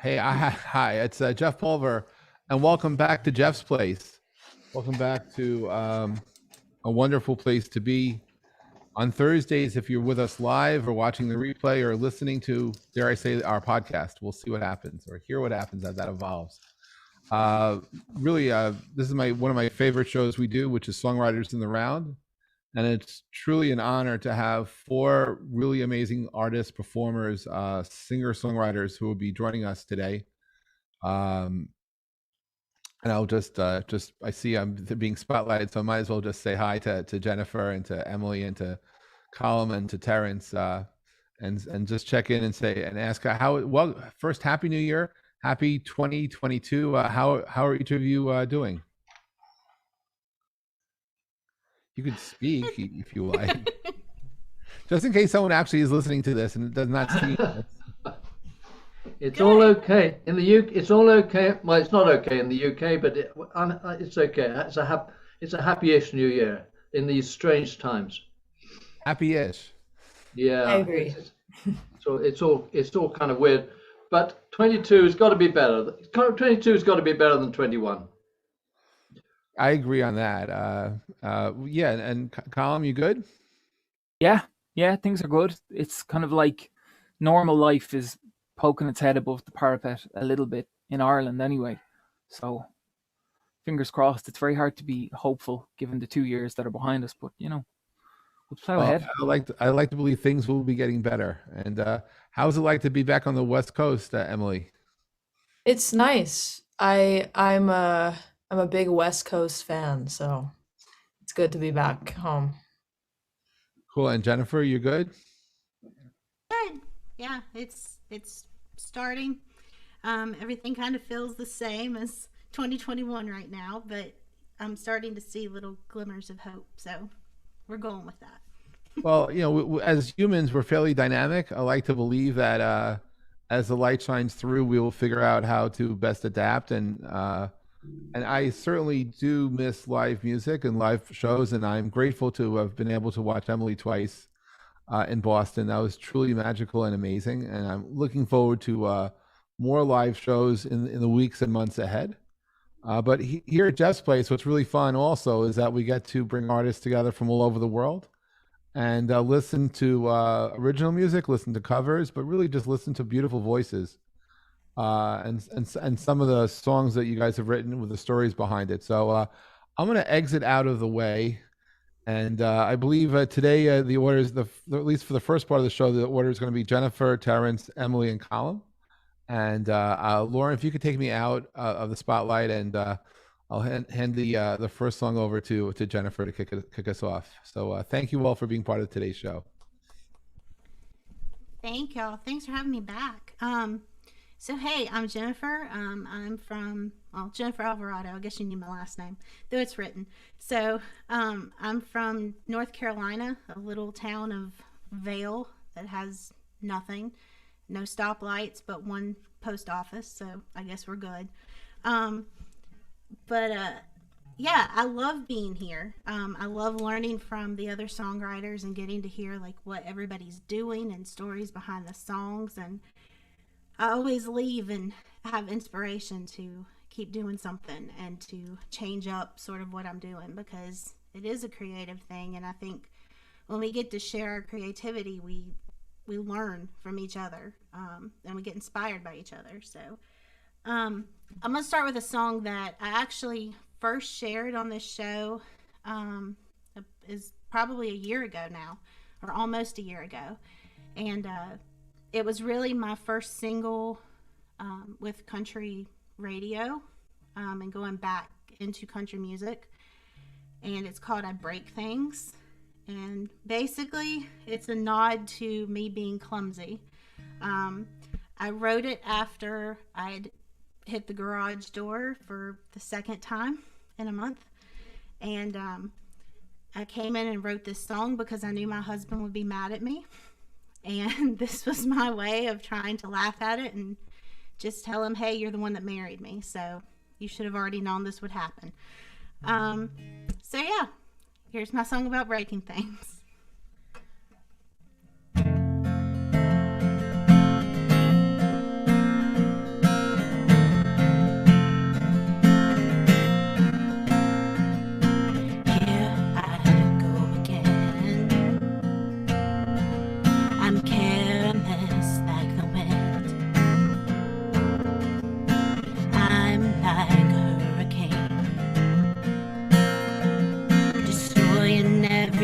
Hi, it's Jeff Pulver, and welcome back to Jeff's Place. Welcome back to a wonderful place to be on Thursdays. If you're with us live or watching the replay or listening to, dare I say, our podcast, we'll see what happens or hear what happens as that evolves. Really, this is one of my favorite shows we do, which is Songwriters in the Round. And it's truly an honor to have four really amazing artists, performers, singer-songwriters who will be joining us today. And I'll just I see I'm being spotlighted, so I might as well just say hi to Jennifer and to Emily and to Colm and to Terence, and just check in and say and ask how. Well, first, Happy New Year, Happy 2022. How are each of you doing? You could speak if you like, just in case someone actually is listening to this and does not see it. It's all okay in the UK. It's all okay. Well, it's not okay in the UK, but it's okay. It's a happy-ish New Year in these strange times. Happy-ish. Yeah, I agree. So it's all kind of weird, but 22 has got to be better. 22 has got to be better than 21. I agree on that. Yeah, and Colm, you good? Yeah, things are good. It's kind of like normal life is poking its head above the parapet a little bit in Ireland anyway. So fingers crossed. It's very hard to be hopeful given the 2 years that are behind us, but we'll plow ahead. I like to believe things will be getting better. And how's it like to be back on the West Coast, Emily? It's nice. I'm a big West Coast fan, so it's good to be back home. Cool. And Jennifer, you good? Good. Yeah, it's starting. Everything kind of feels the same as 2021 right now, but I'm starting to see little glimmers of hope. So we're going with that. Well, as humans, we're fairly dynamic. I like to believe that as the light shines through, we will figure out how to best adapt. And I certainly do miss live music and live shows. And I'm grateful to have been able to watch Emily twice in Boston. That was truly magical and amazing. And I'm looking forward to more live shows in the weeks and months ahead. But here at Jeff's Place, what's really fun also is that we get to bring artists together from all over the world and listen to original music, listen to covers, but really just listen to beautiful voices and some of the songs that you guys have written with the stories behind it. So I'm going to exit out of the way. And I believe today the order is at least for the first part of the show, the order is going to be Jennifer, Terence, Emily, and Colm. And Lauren, if you could take me out of the spotlight, and I'll hand the first song over to Jennifer to kick us off. So thank you all for being part of today's show. Thank y'all. Thanks for having me back. So hey, I'm Jennifer. I'm from Jennifer Alvarado. I guess you need my last name, though it's written. So I'm from North Carolina, a little town of Vale that has nothing. No stoplights, but one post office, so I guess we're good. Yeah, I love being here. I love learning from the other songwriters and getting to hear like what everybody's doing and stories behind the songs. And I always leave and have inspiration to keep doing something and to change up sort of what I'm doing, because it is a creative thing. And I think when we get to share our creativity, we learn from each other, and we get inspired by each other. So I'm going to start with a song that I actually first shared on this show is probably a year ago now, or almost a year ago. And it was really my first single with country radio and going back into country music. And it's called I Break Things. And basically, it's a nod to me being clumsy. I wrote it after I'd hit the garage door for the second time in a month. And I came in and wrote this song because I knew my husband would be mad at me. And this was my way of trying to laugh at it and just tell him, hey, you're the one that married me. So you should have already known this would happen. So yeah. Here's my song about breaking things.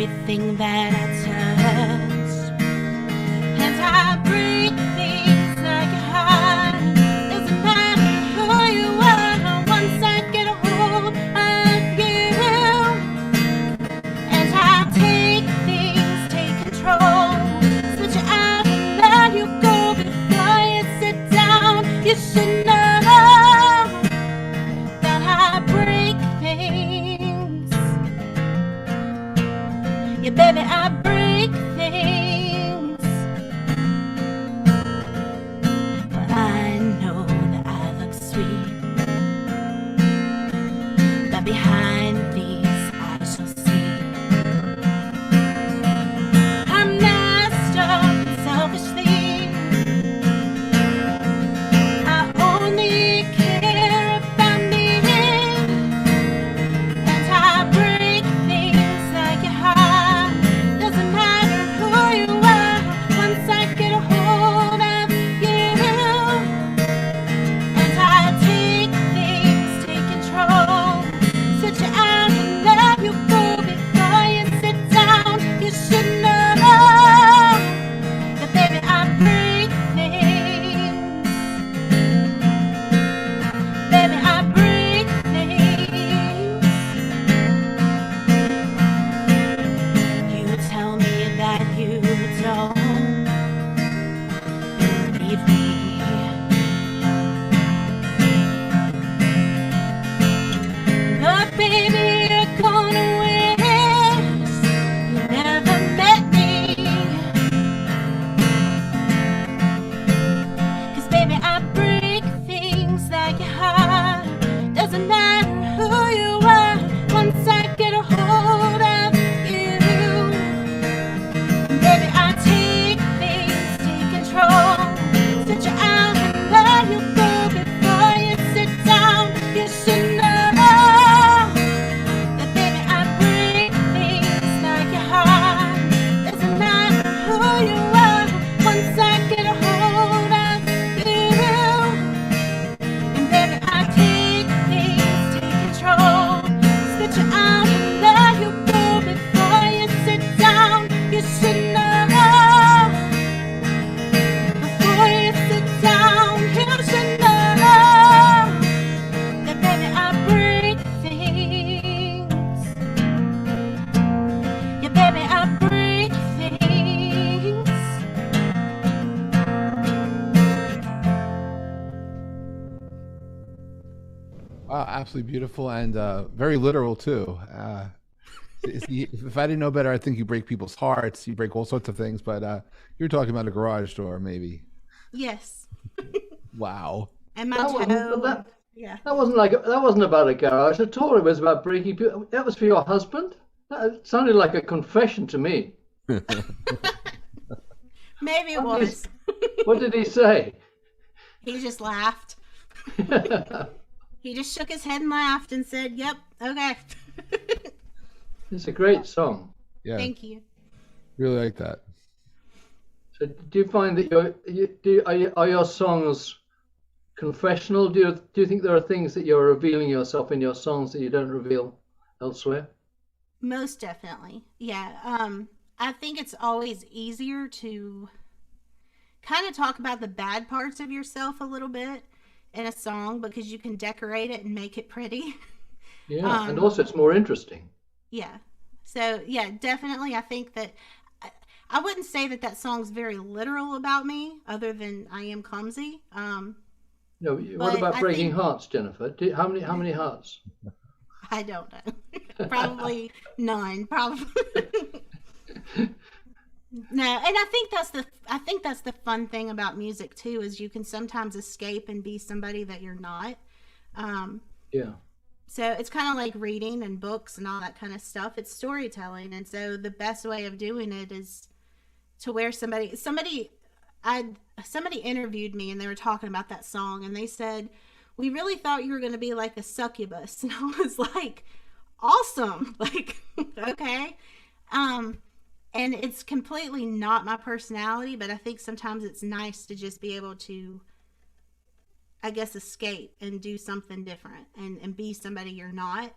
everything that I touch. And I break things like a heart. Doesn't matter who you are, once I get a hold of you. And I take things, take control, switch it out and let you go before you sit down. You should know that I break things. Yeah, baby, I break things. But I know that I look sweet, but behind these eyes shall see I'm messed up and selfishly. I only care about me, and I break things like your heart. Doesn't matter who you are, once I get a hold of you. And I take things, take control, switch it out and let you go before you sit down. You should know that, baby, I break things. Baby, I break things. You tell me that you don't believe me, but baby, you're gonna wish you never met me. 'Cause baby, I break things like your heart. Doesn't matter who you are, once I get a hold of you. Baby, I take things, take control, switch it out and let you go before you sit down. You should know that, baby, I break things like your heart. Doesn't matter who you are, once I get a hold of you. And baby, I take things, take control, switch it out and let you go before you sit down. You should know before you sit down. You should know that, baby, I break things. Yeah, baby, I break things. Wow, absolutely beautiful and very literal too. If I didn't know better, I think you break people's hearts, you break all sorts of things. But you're talking about a garage door, maybe. Yes. Wow. And my That wasn't, toe. but that, Yeah. that wasn't about a garage at all. It was about breaking people. That was for your husband. That sounded like a confession to me. Maybe it was. What did he say? He just laughed. He just shook his head and laughed and said, "Yep, okay." It's a great song. Yeah, Thank you. really like that. So, do you find that are your songs confessional? Do you think there are things that you're revealing yourself in your songs that you don't reveal elsewhere? Most definitely. Yeah. I think it's always easier to kind of talk about the bad parts of yourself a little bit in a song because you can decorate it and make it pretty. Yeah, and also it's more interesting. Yeah. So, yeah, definitely. I think that I wouldn't say that song's very literal about me, other than I am clumsy. No, what But about I breaking think- hearts, Jennifer? How many hearts? I don't know. Probably none. Probably. No, and I think that's the fun thing about music too, is you can sometimes escape and be somebody that you're not. Yeah. So it's kind of like reading and books and all that kind of stuff. It's storytelling, and so the best way of doing it is to where somebody interviewed me and they were talking about that song and they said, "We really thought you were going to be like a succubus," and I was like, "Awesome!" Like, okay. And it's completely not my personality, but I think sometimes it's nice to just be able to, I guess, escape and do something different and be somebody you're not,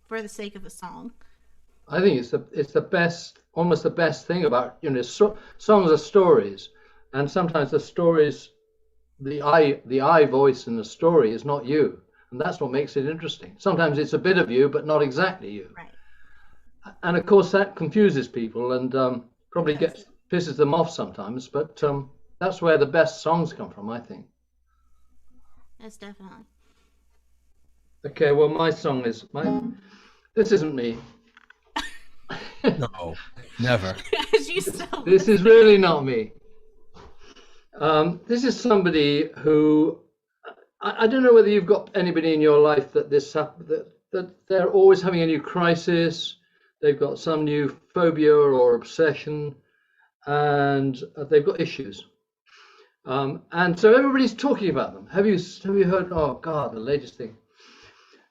for the sake of a song. I think it's the best, almost the best thing about, songs are stories, and sometimes the stories, the I voice in the story is not you, and that's what makes it interesting. Sometimes it's a bit of you, but not exactly you. Right. And of course that confuses people and probably Yes. pisses them off sometimes. But that's where the best songs come from, I think. That's definitely. Okay, well, my song is This isn't me. No, never. As you still This is really not me. This is somebody who I don't know whether you've got anybody in your life that they're always having a new crisis. They've got some new phobia or obsession, and they've got issues. And so everybody's talking about them. Have you heard? Oh God, the latest thing.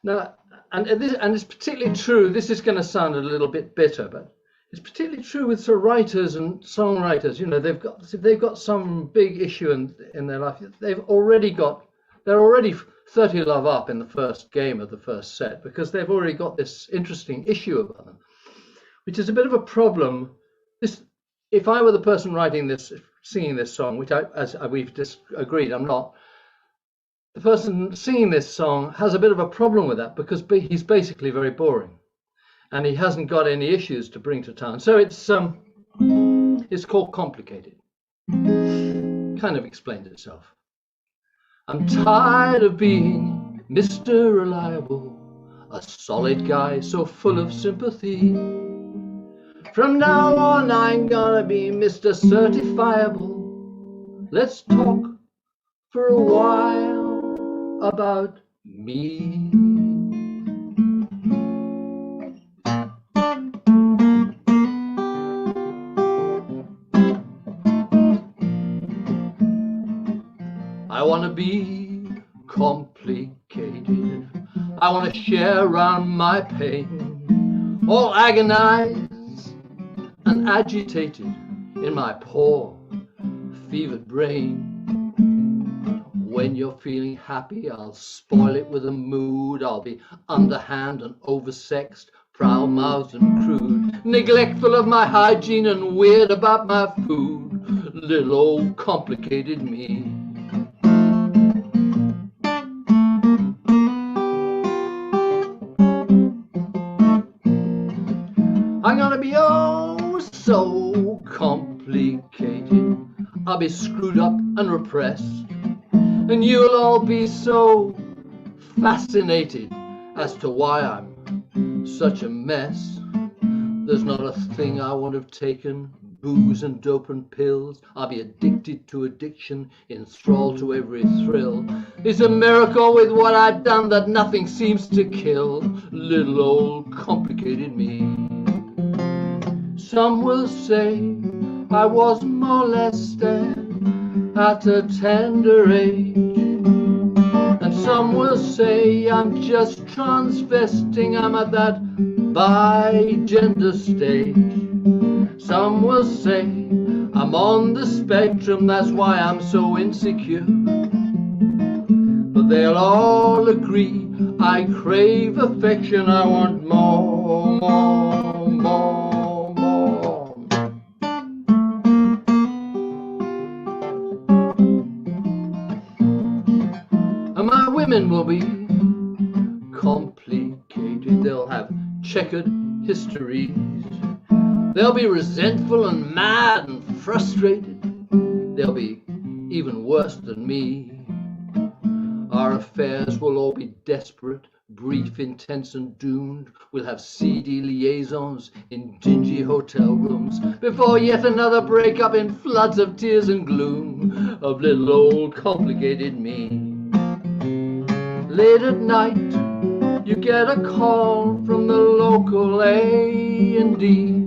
Now, and it's particularly true. This is going to sound a little bit bitter, but it's particularly true with sort of writers and songwriters. They've got some big issue in their life. They're already 30 love up in the first game of the first set because they've already got this interesting issue about them, which is a bit of a problem. If I were the person singing this song, which as we've just agreed, I'm not. The person singing this song has a bit of a problem with that because he's basically very boring, and he hasn't got any issues to bring to town. So it's called Complicated. Kind of explains itself. I'm tired of being Mr. Reliable, a solid guy so full of sympathy. From now on, I'm gonna be Mr. Certifiable. Let's talk for a while about me. I want to be complicated. I want to share around my pain, all agonized and agitated in my poor, fevered brain. When you're feeling happy, I'll spoil it with a mood. I'll be underhand and oversexed, foul-mouthed and crude, neglectful of my hygiene and weird about my food. Little old complicated me. I'm gonna be oh so complicated. I'll be screwed up and repressed, and you'll all be so fascinated as to why I'm such a mess. There's not a thing I won't have taken, booze and dope and pills. I'll be addicted to addiction, enthralled to every thrill. It's a miracle with what I've done that nothing seems to kill. Little old complicated me. Some will say I was molested at a tender age, and some will say I'm just transvesting, I'm at that bi-gender stage. Some will say I'm on the spectrum, that's why I'm so insecure. But they'll all agree I crave affection, I want more, more, more. And my women will be complicated. They'll have checkered histories. They'll be resentful and mad and frustrated. They'll be even worse than me. Our affairs will all be desperate, brief, intense and doomed. We'll have seedy liaisons in dingy hotel rooms before yet another breakup in floods of tears and gloom of little old complicated me. Late at night, you get a call from the local A&D.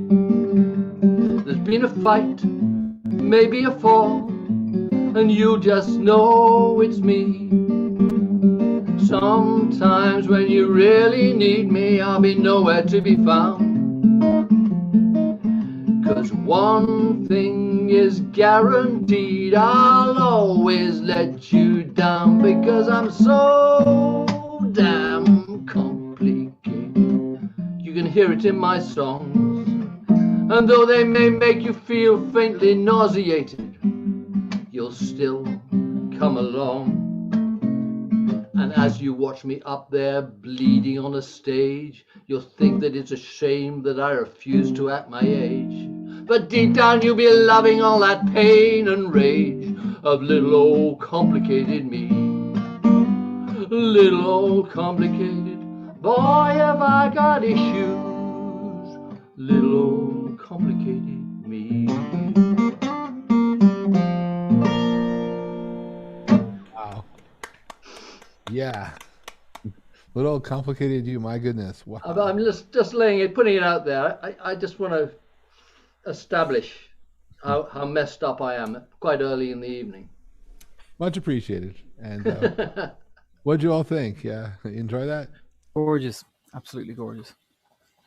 There's been a fight, maybe a fall, and you just know it's me. Sometimes when you really need me, I'll be nowhere to be found. 'Cause one thing is guaranteed, I'll always let you down, because I'm so damn complicated. You can hear it in my songs. And though they may make you feel faintly nauseated, you'll still come along. And as you watch me up there bleeding on a stage, you'll think that it's a shame that I refuse to act my age. But deep down you'll be loving all that pain and rage of little old complicated me. Little old complicated, boy have I got issues. Little old complicated me. Wow. Yeah. Little complicated you, my goodness. Wow. I'm just laying it, putting it out there. I just want to establish how messed up I am quite early in the evening. Much appreciated. And what'd you all think? Yeah, enjoy that? Gorgeous. Absolutely gorgeous.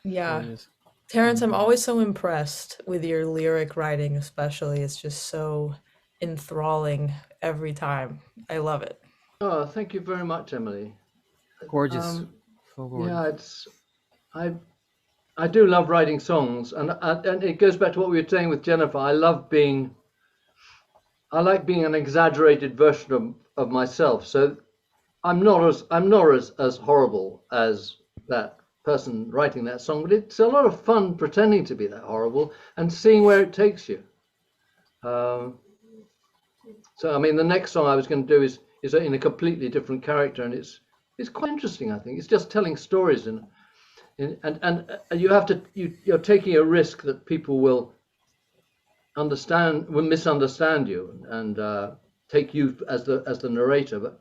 Yeah. Gorgeous. Terence, I'm always so impressed with your lyric writing, especially. It's just so enthralling every time. I love it. Oh, thank you very much, Emily. Gorgeous. So gorgeous. Yeah, it's I do love writing songs, and it goes back to what we were saying with Jennifer. I like being an exaggerated version of myself. So I'm not as horrible as that person writing that song, but it's a lot of fun pretending to be that horrible and seeing where it takes you. So I mean, the next song I was going to do is in a completely different character, and it's quite interesting. I think it's just telling stories, and you're taking a risk that people will misunderstand you and take you as the narrator. But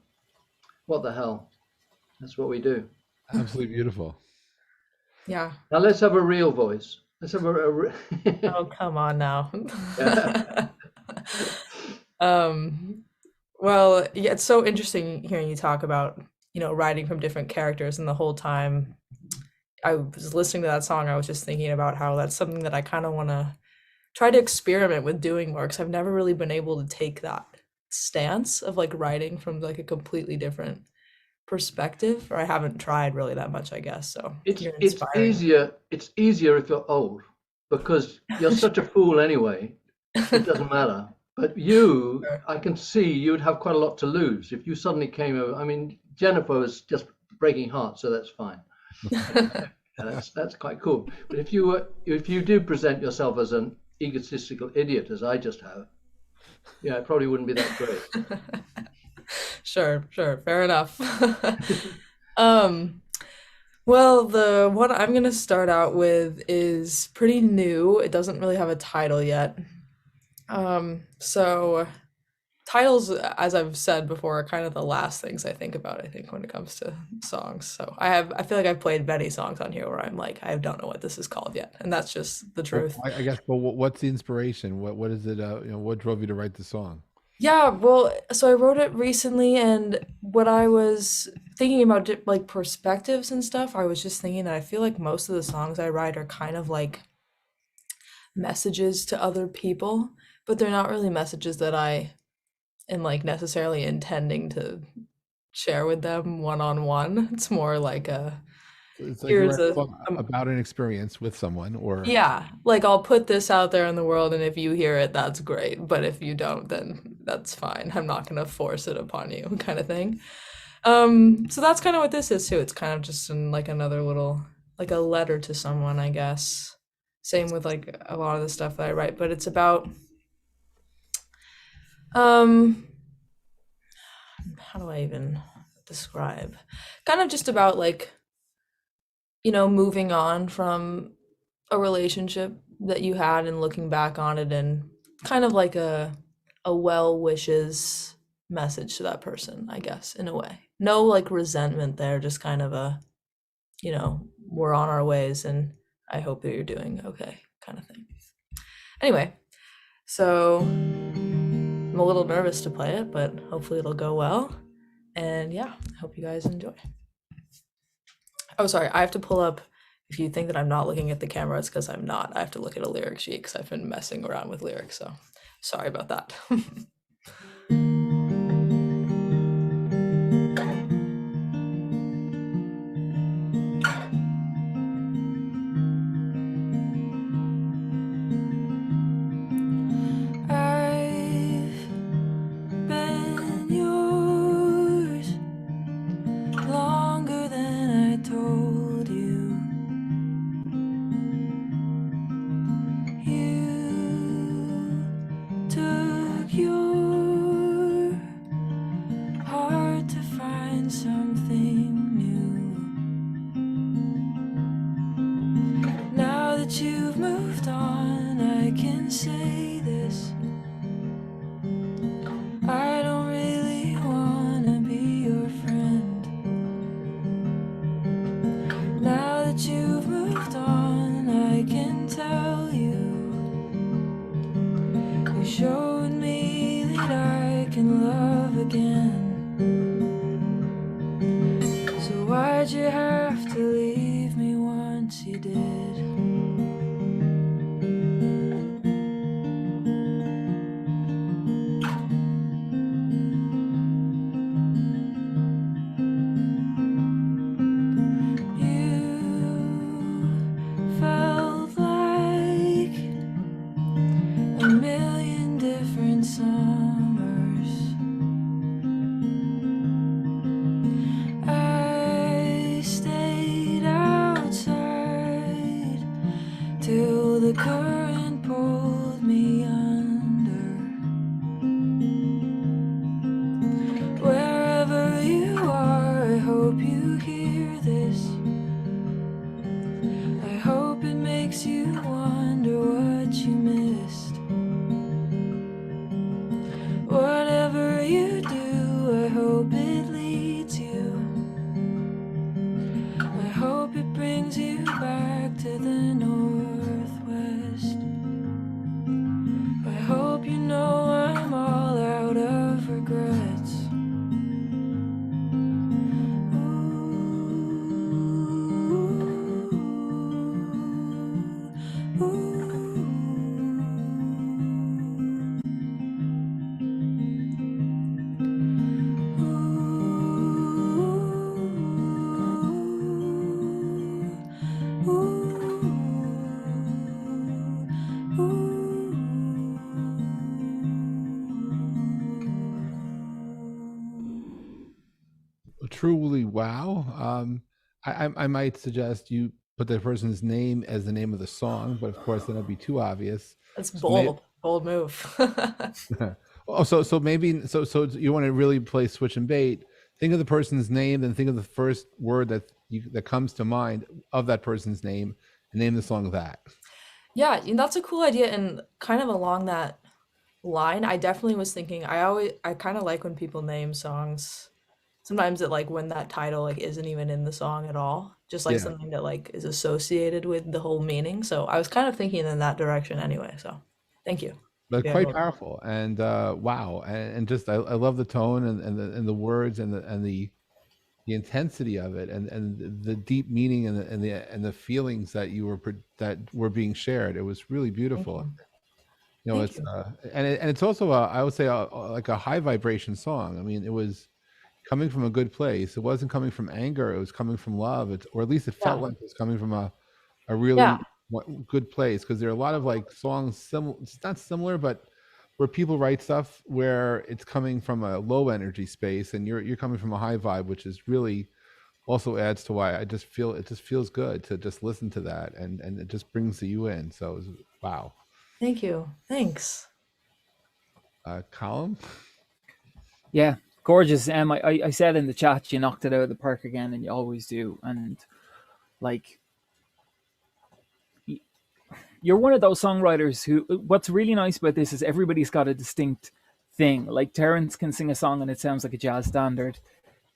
what the hell? That's what we do. Absolutely beautiful. Yeah. Now let's have a real voice. Let's have a Oh, come on now. Well, yeah, it's so interesting hearing you talk about, writing from different characters, and the whole time I was listening to that song, I was just thinking about how that's something that I kind of want to try to experiment with doing more, because I've never really been able to take that stance of like writing from like a completely different perspective, or I haven't tried really that much, I guess. So it's you're inspiring. easier if you're old, because you're such a fool anyway. It doesn't matter. But you, Sure. I can see you'd have quite a lot to lose if you suddenly came over. I mean, Jennifer was just breaking hearts, so that's fine. That's quite cool. But if you do present yourself as an egotistical idiot, as I just have, yeah, it probably wouldn't be that great. Sure, fair enough. Well, the one I'm gonna start out with is pretty new. It doesn't really have a title yet. So titles, as I've said before, are kind of the last things I think about, I think, when it comes to songs. So I feel like I've played many songs on here where I'm like, I don't know what this is called yet, and that's just the truth. Well, I guess, but what's the inspiration? What is it? What drove you to write the song? Yeah, well, so I wrote it recently, and what I was thinking about, like perspectives and stuff, I was just thinking that I feel like most of the songs I write are kind of like messages to other people, but they're not really messages that I am like necessarily intending to share with them one-on-one. It's more like It's like here's you're writing a song about an experience with someone, or yeah, like I'll put this out there in the world, and if you hear it, that's great. But if you don't, then that's fine. I'm not gonna force it upon you, kind of thing. So that's kind of what this is too. It's kind of just like another little, like a letter to someone, I guess. Same with like a lot of the stuff that I write, but it's about how do I even describe? Kind of just about like, moving on from a relationship that you had and looking back on it, and kind of like a well wishes message to that person, I guess, in a way. No like resentment there, just kind of a, we're on our ways and I hope that you're doing okay kind of thing. Anyway, so I'm a little nervous to play it, but hopefully it'll go well. And yeah, I hope you guys enjoy. Oh, sorry, I have to pull up, if you think that I'm not looking at the camera, it's because I'm not. I have to look at a lyric sheet because I've been messing around with lyrics, so sorry about that. hard to find something new. Now that you've moved on, I can say this: I don't really wanna be your friend. Now that you've moved on, I can tell you, you showed me that I can love again. So why'd you have to leave me once you did? Felt like a million different summers. I stayed outside till the current pulled me under. Wherever you are, I hope you hear this. I hope it makes you wonder what you missed. Whatever you do, I hope it leads you. I hope it brings you back to the Northwest. I hope you know I'm all out of regrets. Truly, wow. I might suggest you put the person's name as the name of the song, but of course then it'll be too obvious. That's So may- bold move. Oh, so maybe so you want to really play switch and bait. Think of the person's name, then think of the first word that comes to mind of that person's name, and name the song that. Yeah, and that's a cool idea. And kind of along that line, I definitely was thinking, I kind of like when people name songs. Sometimes it like when that title like isn't even in the song at all, just like Yeah. something that like is associated with the whole meaning. So I was kind of thinking in that direction anyway. So thank you. But Yeah, quite well, powerful, and wow, and just I love the tone and the words and the intensity of it and the deep meaning and the feelings that that were being shared. It was really thank beautiful. you. You know, Thank it's you. and it's also I would say like a high vibration song. I mean, it was coming from a good place. It wasn't coming from anger. It was coming from love. Or at least it felt Yeah. like it was coming from a Yeah. really good place, because there are a lot of like songs it's not similar, but where people write stuff where it's coming from a low energy space and you're coming from a high vibe, which is really also adds to why I just feel it just feels good to just listen to that, and it just brings you in. So wow. Thank you. Thanks. Column. Yeah, gorgeous. I said in the chat, you knocked it out of the park again, and you always do. And like, you're one of those songwriters who. What's really nice about this is everybody's got a distinct thing. Like Terence can sing a song and it sounds like a jazz standard.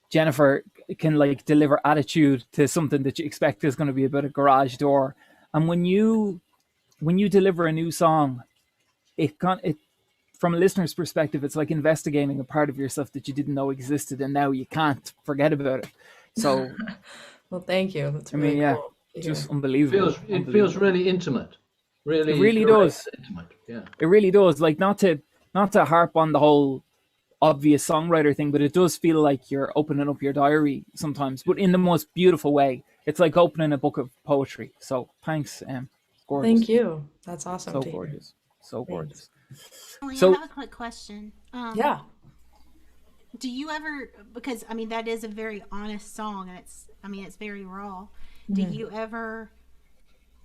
Jennifer can like deliver attitude to something that you expect is going to be about a garage door. And when you deliver a new song, it from a listener's perspective, it's like investigating a part of yourself that you didn't know existed, and now you can't forget about it. So, Well, thank you. That's I really mean, yeah, cool to just hear. unbelievable. It feels really intimate, It really really direct, does. intimate. Yeah. It really does. Like not to harp on the whole obvious songwriter thing, but it does feel like you're opening up your diary sometimes, but in the most beautiful way. It's like opening a book of poetry. So thanks, gorgeous. Thank you. That's awesome So to hear. gorgeous. So gorgeous. Emily, So- I have a quick question. Yeah. Do you ever, because I mean that is a very honest song, and it's very raw. Do you ever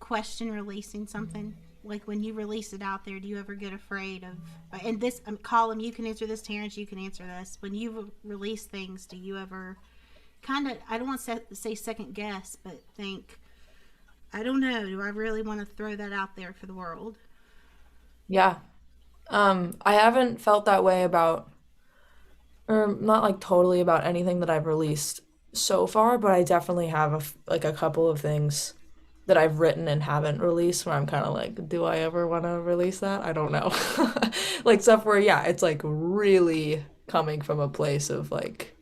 question releasing something like when you release it out there, do you ever get afraid of, and this, Colm, you can answer this, Terrence, you can answer this. When you release things, do you ever kind of, I don't want to say second guess, but think, I don't know, do I really want to throw that out there for the world? Yeah. I haven't felt that way about, or not like totally about anything that I've released so far, but I definitely have like a couple of things that I've written and haven't released where I'm kind of like, do I ever want to release that? I don't know. Like stuff where, yeah, it's like really coming from a place of like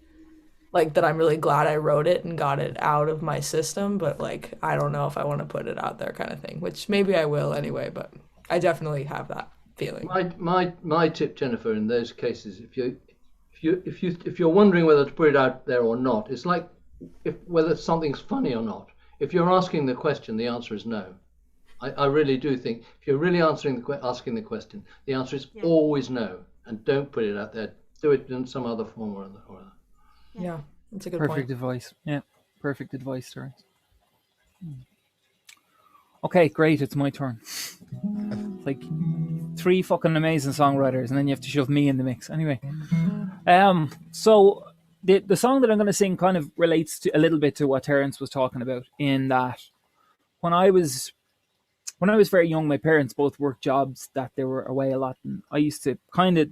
that I'm really glad I wrote it and got it out of my system, but like I don't know if I want to put it out there kind of thing, which maybe I will anyway, but I definitely have that feeling. My tip, Jennifer, in those cases, if you're wondering whether to put it out there or not, it's like whether something's funny or not. If you're asking the question, the answer is no. I really do think if you're really asking the question, the answer is always no, and don't put it out there. Do it in some other form or other. Yeah, that's a good Perfect point. advice. Yeah, perfect advice, Terence. Okay, great. It's my turn. Like 3 fucking amazing songwriters, and then you have to shove me in the mix. Anyway, so the song that I'm going to sing kind of relates to a little bit to what Terence was talking about. In that, when I was very young, my parents both worked jobs that they were away a lot, and I used to kind of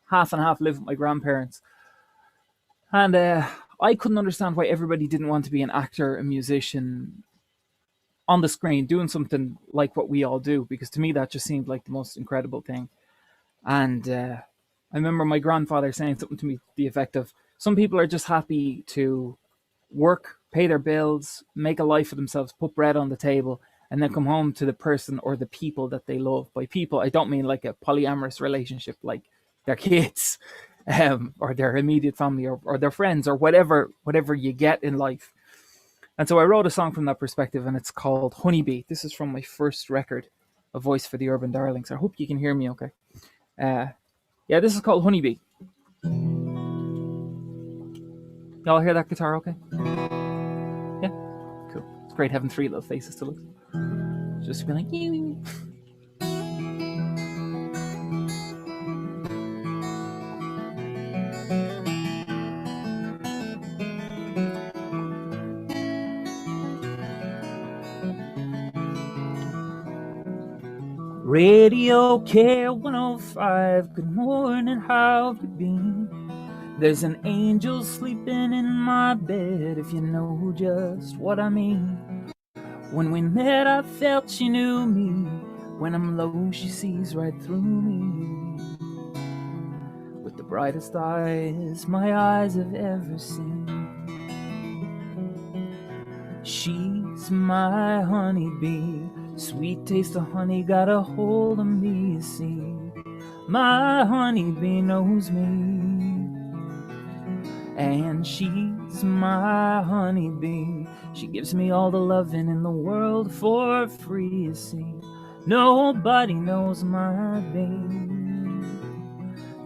half and half live with my grandparents. And I couldn't understand why everybody didn't want to be an actor, a musician on the screen, doing something like what we all do, because to me that just seemed like the most incredible thing. And I remember my grandfather saying something to me to the effect of, some people are just happy to work, pay their bills, make a life for themselves, put bread on the table, and then come home to the person or the people that they love. By people, I don't mean like a polyamorous relationship, like their kids, or their immediate family, or their friends, or whatever you get in life. And so I wrote a song from that perspective, and it's called Honeybee. This is from my first record, A Voice for the Urban Darlings. I hope you can hear me okay. Yeah, this is called Honeybee. Y'all hear that guitar okay? Yeah? Cool. It's great having 3 little faces to look. Just to be like, ee. Radio Care 105, good morning, how have you been? There's an angel sleeping in my bed, if you know just what I mean. When we met, I felt she knew me. When I'm low, she sees right through me. With the brightest eyes my eyes have ever seen. She's my honeybee. Sweet taste of honey got a hold of me, you see. My honeybee knows me. And she's my honeybee. She gives me all the loving in the world for free, you see. Nobody knows my bee.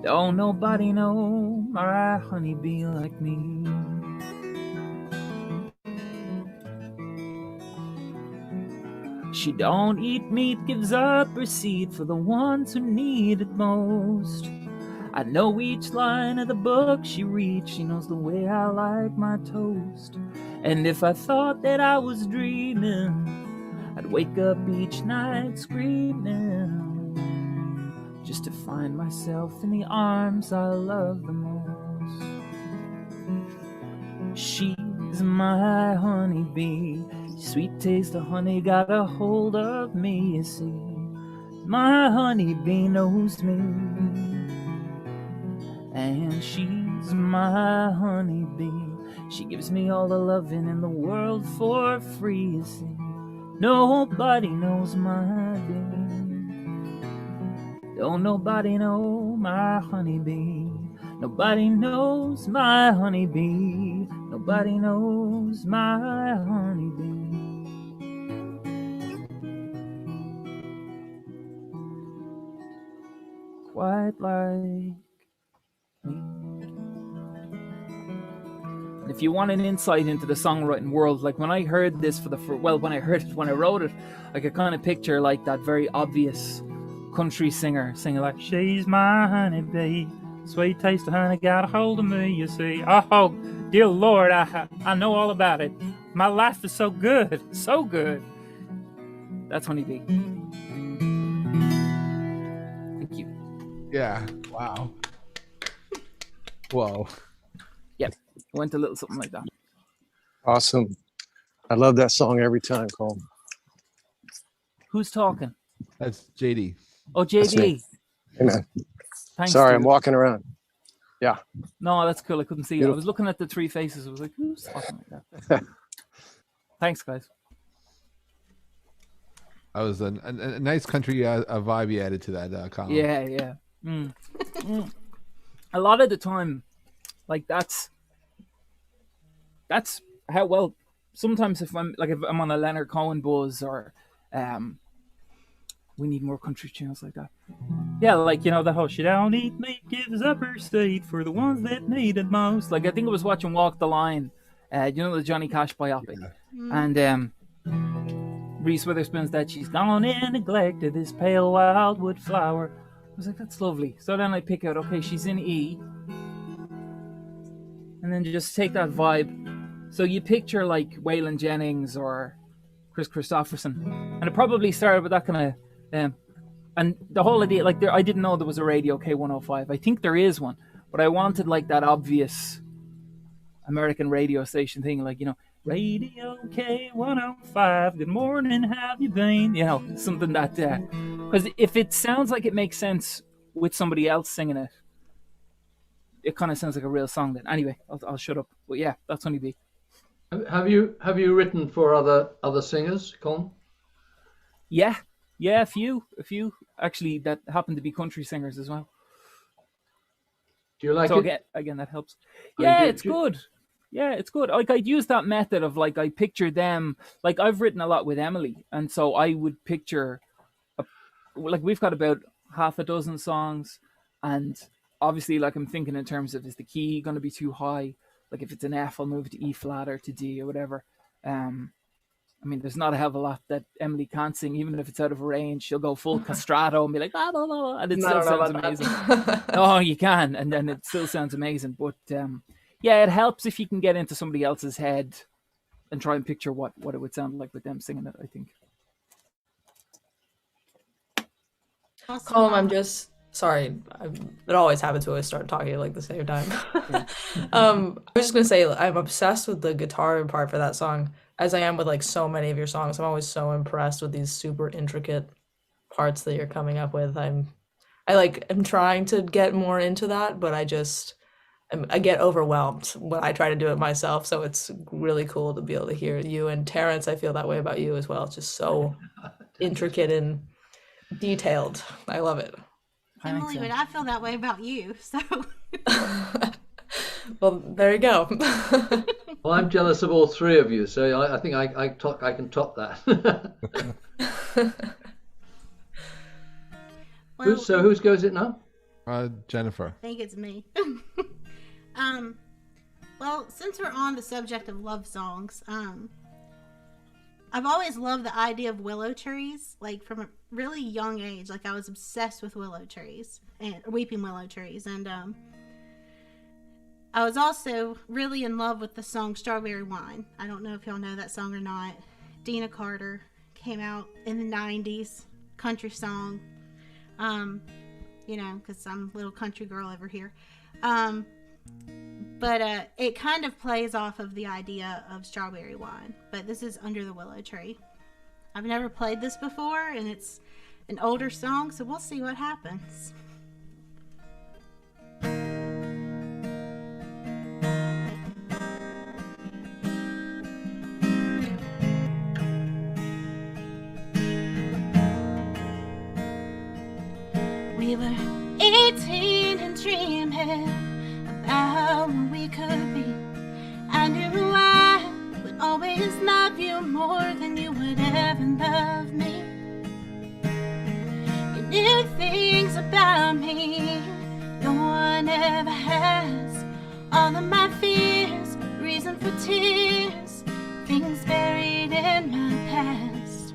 Don't nobody know my honeybee like me. She don't eat meat, gives up her seed for the ones who need it most. I know each line of the book she reads. She knows the way I like my toast. And if I thought that I was dreaming, I'd wake up each night screaming, just to find myself in the arms I love the most. She's my honeybee. Sweet taste of honey got a hold of me, you see. My honeybee knows me. And she's my honeybee. She gives me all the loving in the world for free, you see. Nobody knows my bee. Don't nobody know my honeybee. Nobody knows my honeybee. Nobody knows my honeybee. Quite like me. If you want an insight into the songwriting world, like when I heard this when I wrote it, I could kind of picture like that very obvious country singer singing like, "She's my honeybee, sweet taste of honey got a hold of me, you see. Oh, dear Lord, I know all about it. My life is so good, so good." That's Honeybee. Thank you. Yeah. Wow. Whoa. Yep. It went a little something like that. Awesome. I love that song every time, Colm. Who's talking? That's JD. Oh, That's me. JD. Hey, man. Thanks. Sorry, dude. I'm walking around. Yeah. No, that's cool. I couldn't see it. I Beautiful. was looking at the three faces. I was like, who's talking like that? Thanks, guys. That was a nice country vibe you added to that column. Yeah. A lot of the time, like that's how well. Sometimes if I'm on a Leonard Cohen buzz or we need more country tunes like that. Yeah, like the whole "she don't eat meat, gives up her state for the ones that need it most." Like I think I was watching Walk the Line, the Johnny Cash biopic, and Reese Witherspoon's that she's gone and neglected this pale wildwood flower. I was like, that's lovely. So then I pick out, okay, she's in E, and then you just take that vibe. So you picture like Waylon Jennings or Chris Christopherson, and it probably started with that kind of, and the whole idea, like I didn't know there was a radio K105. I think there is one, but I wanted like that obvious American radio station thing, like Radio K105, good morning, have you been? Something that, because if it sounds like it makes sense with somebody else singing it, it kind of sounds like a real song then. Anyway, I'll shut up. But yeah, that's Honeybee. Have you written for other singers, Colm? Yeah, a few actually that happen to be country singers as well. Do you like so it? Again, that helps. Oh, Yeah, it's good. Yeah, it's good. Like I'd use that method of like I picture them. Like I've written a lot with Emily, and so I would picture, like we've got about half a dozen songs, and obviously like I'm thinking in terms of, is the key going to be too high? Like if it's an F, I'll move to E flat or to D or whatever. I mean, there's not a hell of a lot that Emily can't sing, even if it's out of range. She'll go full castrato and be like, blah, blah, blah, and it still sounds amazing. Oh, you can, and then it still sounds amazing. But yeah, it helps if you can get into somebody else's head and try and picture what it would sound like with them singing it, I think. Colm, I'm just sorry. It always happens when I start talking at like the same time. I was just gonna say I'm obsessed with the guitar part for that song, as I am with like so many of your songs. I'm always so impressed with these super intricate parts that you're coming up with. I'm trying to get more into that, but I get overwhelmed when I try to do it myself. So it's really cool to be able to hear you. And Terence, I feel that way about you as well. It's just so intricate and detailed. I love it. Emily, but I feel that way about you. So well, there you go. Well, I'm jealous of all three of you, so I think I can top that. well, Whose goes it now? Jennifer. I think it's me. Well, since we're on the subject of love songs, I've always loved the idea of willow trees, like from a really young age. Like I was obsessed with willow trees and weeping willow trees, and I was also really in love with the song Strawberry Wine. I don't know if y'all know that song or not. Dina Carter came out in the 90s, country song. Because I'm a little country girl over here. But it kind of plays off of the idea of strawberry wine. But this is Under the Willow Tree. I've never played this before, and it's an older song, so we'll see what happens. We were 18 and dreaming about what we could be. I knew I would always love you more than you would ever love me. You knew things about me no one ever has. All of my fears, reasons room for tears, things buried in my past.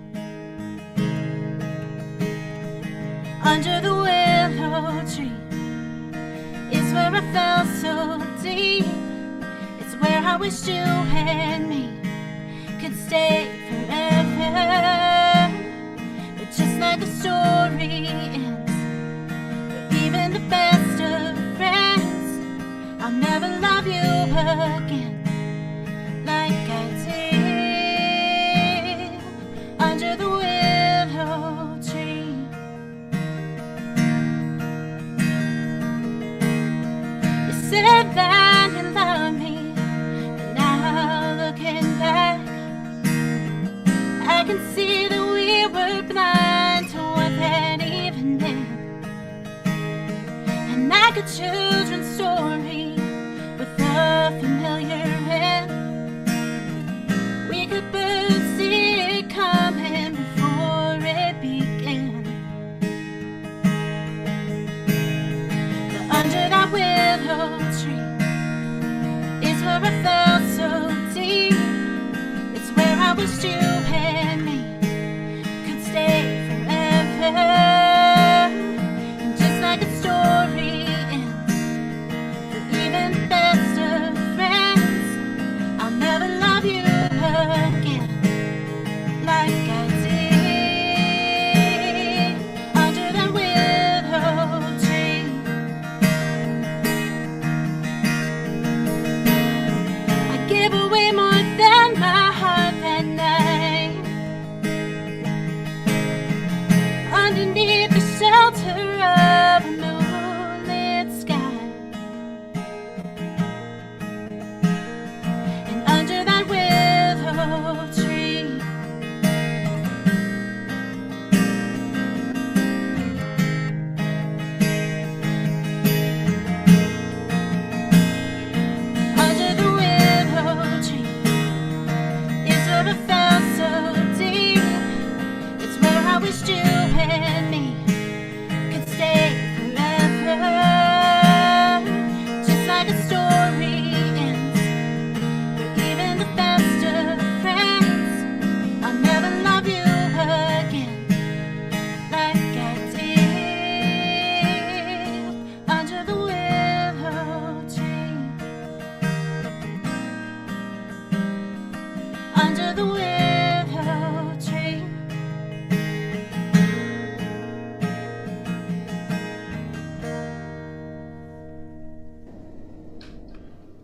Under the willow tree is where I fell so deep. It's where I wished you and me could stay forever. But just like a story ends, for even the best of friends, I'll never love you again like I did under the willow tree. You said that you loved me, but now looking back, I can see that we were blind to what that even meant. And like a children's story with a familiar end, we could both see it coming before it began. But under that willow tree is where I felt so deep. It's where I wished you and me could stay forever. And just like a story ends, for even the best of friends, I'll never love you again like I did under that willow tree. I gave away more than my heart that night, underneath the shelter of a moonlit sky. And under that willow tree, under the willow tree is where I felt so deep. It's where I wished you and me could stay forever. Just like a story ends, for even the best of friends, I'll never love you again like I did under the willow tree. Under the willow tree.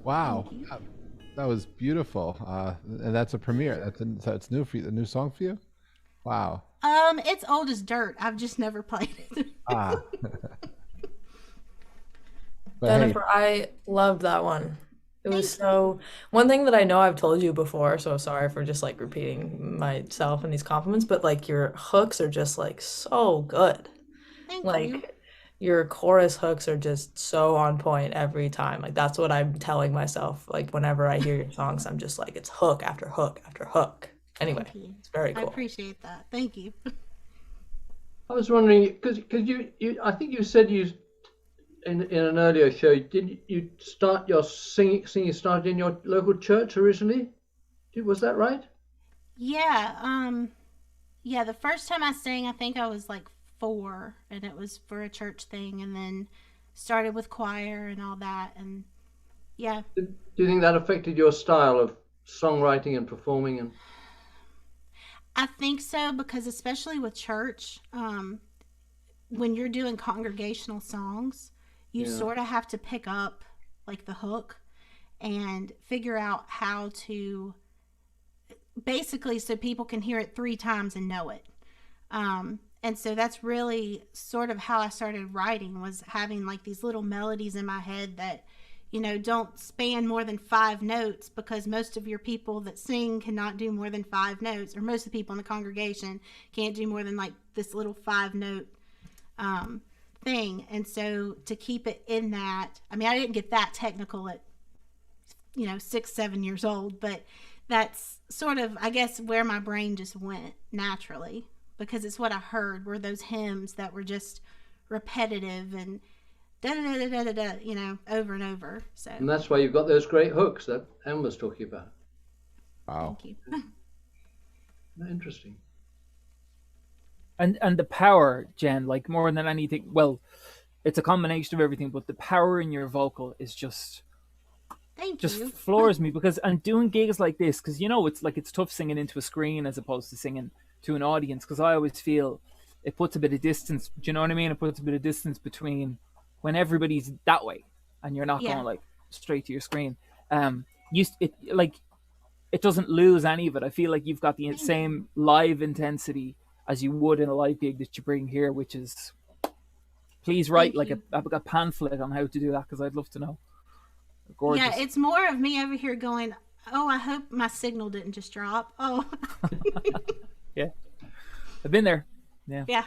Wow, that was beautiful. And that's a premiere. So it's new for you. A new song for you. Wow. It's old as dirt. I've just never played it. Ah. But hey, Jennifer, I loved that one. It was Thank so, one thing that I know I've told you before, so sorry for just like repeating myself in these compliments, but like your hooks are just like so good. Thank you. Like your chorus hooks are just so on point every time. Like that's what I'm telling myself. Like whenever I hear your songs, I'm just like it's hook after hook after hook. Anyway, Thank you. it's very I cool. appreciate that. Thank you. I was wondering because you I think you said you in an earlier show, did you start your singing started in your local church originally? Was that right? Yeah, yeah, the first time I sang, I think I was like 4, and it was for a church thing, and then started with choir and all that, and yeah. Do you think that affected your style of songwriting and performing? And I think so, because especially with church, when you're doing congregational songs, you Yeah. sort of have to pick up like the hook and figure out how to basically so people can hear it 3 times and know it. And so that's really sort of how I started writing, was having like these little melodies in my head that, you know, don't span more than 5 notes, because most of your people that sing cannot do more than 5 notes, or most of the people in the congregation can't do more than like this little 5-note thing. And so to keep it in that, I mean, I didn't get that technical at, 6, 7 years old, but that's sort of, I guess, where my brain just went naturally, because it's what I heard were those hymns that were just repetitive and da da da da da da, you know, over and over. So And that's why you've got those great hooks that Em was talking about. Wow. thank you. Interesting. And the power, Jen, like more than anything, well, it's a combination of everything, but the power in your vocal is just Thank just you. floors me, because I'm doing gigs like this, because you know it's tough singing into a screen as opposed to singing to an audience, because I always feel it puts a bit of distance. Do you know what I mean? It puts a bit of distance between when everybody's that way and you're not Yeah. going like straight to your screen. It doesn't lose any of it. I feel like you've got the Thank same live intensity as you would in a live gig that you bring here, which is, please write Thank you. a pamphlet on how to do that, because I'd love to know. Gorgeous. Yeah, it's more of me over here going, oh, I hope my signal didn't just drop. Oh, Yeah, I've been there. Yeah. yeah.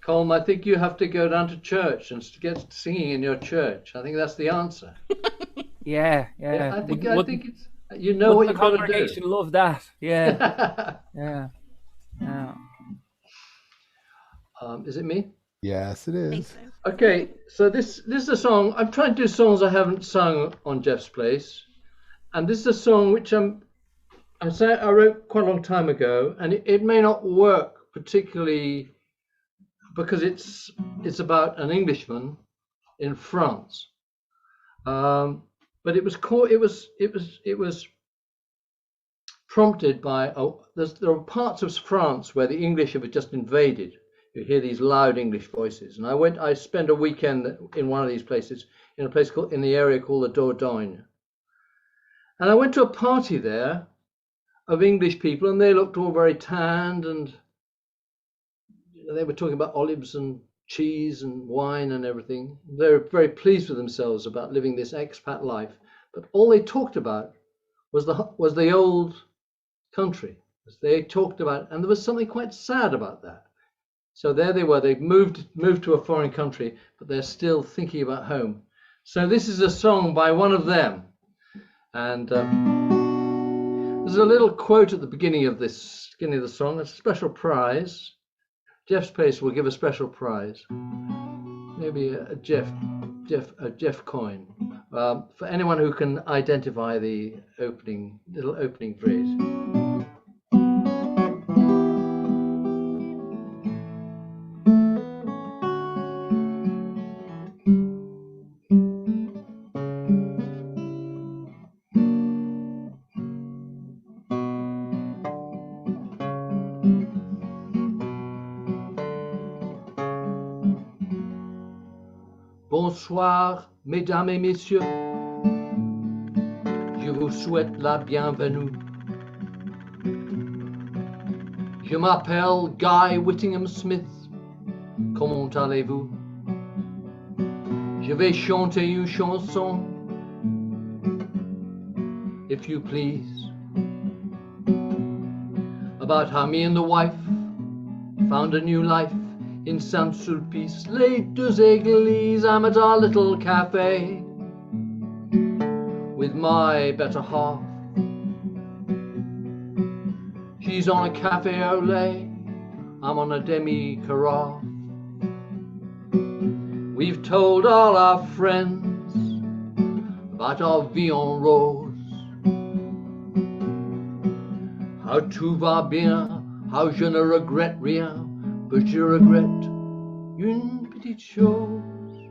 Colm, I think you have to go down to church and get singing in your church. I think that's the answer. Yeah. I think Wouldn't- it's, you know what wouldn't you've the got to congregation do. love that? Yeah. Yeah. Is it me? Yes, it I think is. so. Okay, so this is a song. I'm trying to do songs I haven't sung on Jeff's Place, and this is a song which I wrote quite a long time ago, and it may not work particularly because it's about an Englishman in France, but it was prompted by there are parts of France where the English have just invaded. You hear these loud English voices, and I spent a weekend in one of these places, in the area called the Dordogne, and I went to a party there of English people, and they looked all very tanned, and they were talking about olives and cheese and wine and everything. They were very pleased with themselves about living this expat life, but all they talked about was the old country. They talked about, and there was something quite sad about that. So there they were, they've moved to a foreign country, but they're still thinking about home. So this is a song by one of them. And there's a little quote at the beginning of the song, a special prize. Jeff's Place will give a special prize. Maybe a Jeff coin. For anyone who can identify the little opening phrase. Bonsoir, mesdames et messieurs. Je vous souhaite la bienvenue. Je m'appelle Guy Whittingham Smith. Comment allez-vous? Je vais chanter une chanson, if you please, about how me and the wife found a new life in Saint-Sulpice, les deux églises. I'm at our little cafe with my better half. She's on a cafe au lait, I'm on a demi-carafe. We've told all our friends about our vie en rose, how tout va bien, how je ne regrette rien, but je regrette une petite chose.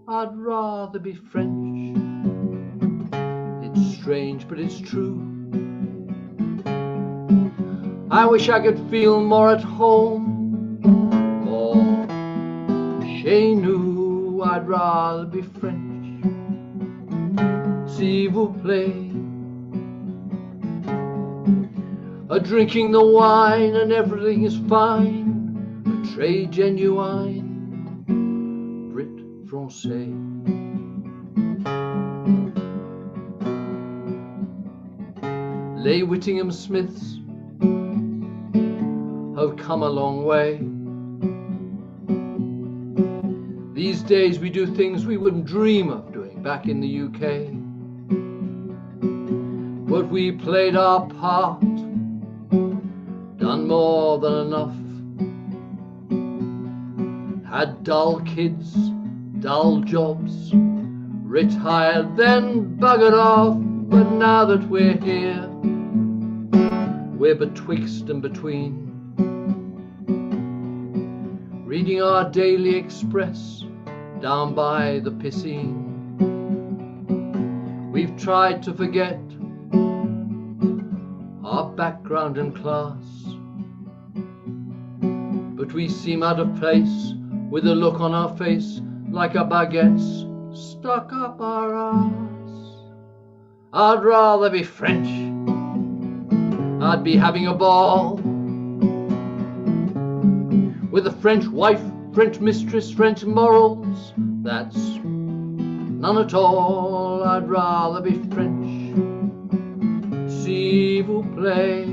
I'd rather be French. It's strange, but it's true. I wish I could feel more at home, more chez nous. I'd rather be French. S'il vous plaît. Drinking the wine and everything is fine. Très genuine, Brit Français. Les Whittingham Smiths have come a long way. These days we do things we wouldn't dream of doing back in the UK. But we played our part, done more than enough. Had dull kids dull jobs, retired then buggered off, but now that we're here, we're betwixt and between, reading our daily express down by the piscine. We've tried to forget our background and class, but we seem out of place with a look on our face like a baguette's stuck up our arse. I'd rather be French, I'd be having a ball with a French wife, French mistress, French morals. That's none at all. I'd rather be French. S'il vous plaît.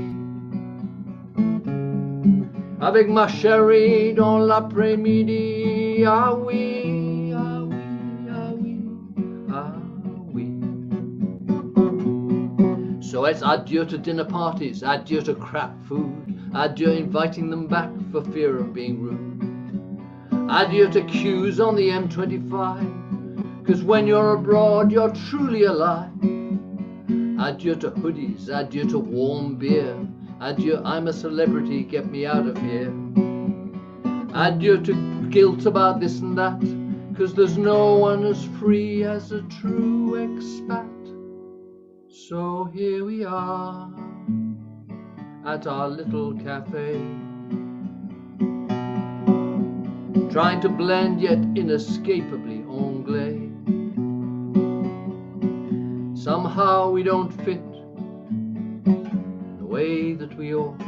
Avec ma chérie dans l'après-midi. Ah oui, ah oui, ah oui, ah oui. So it's adieu to dinner parties, adieu to crap food, adieu inviting them back for fear of being rude. Adieu to queues on the M25, 'cause when you're abroad you're truly alive. Adieu to hoodies, adieu to warm beer, adieu I'm a celebrity, get me out of here. Adieu to guilt about this and that, 'cause there's no one as free as a true expat. So here we are at our little cafe, trying to blend yet inescapably anglais. Somehow we don't fit the way that we ought,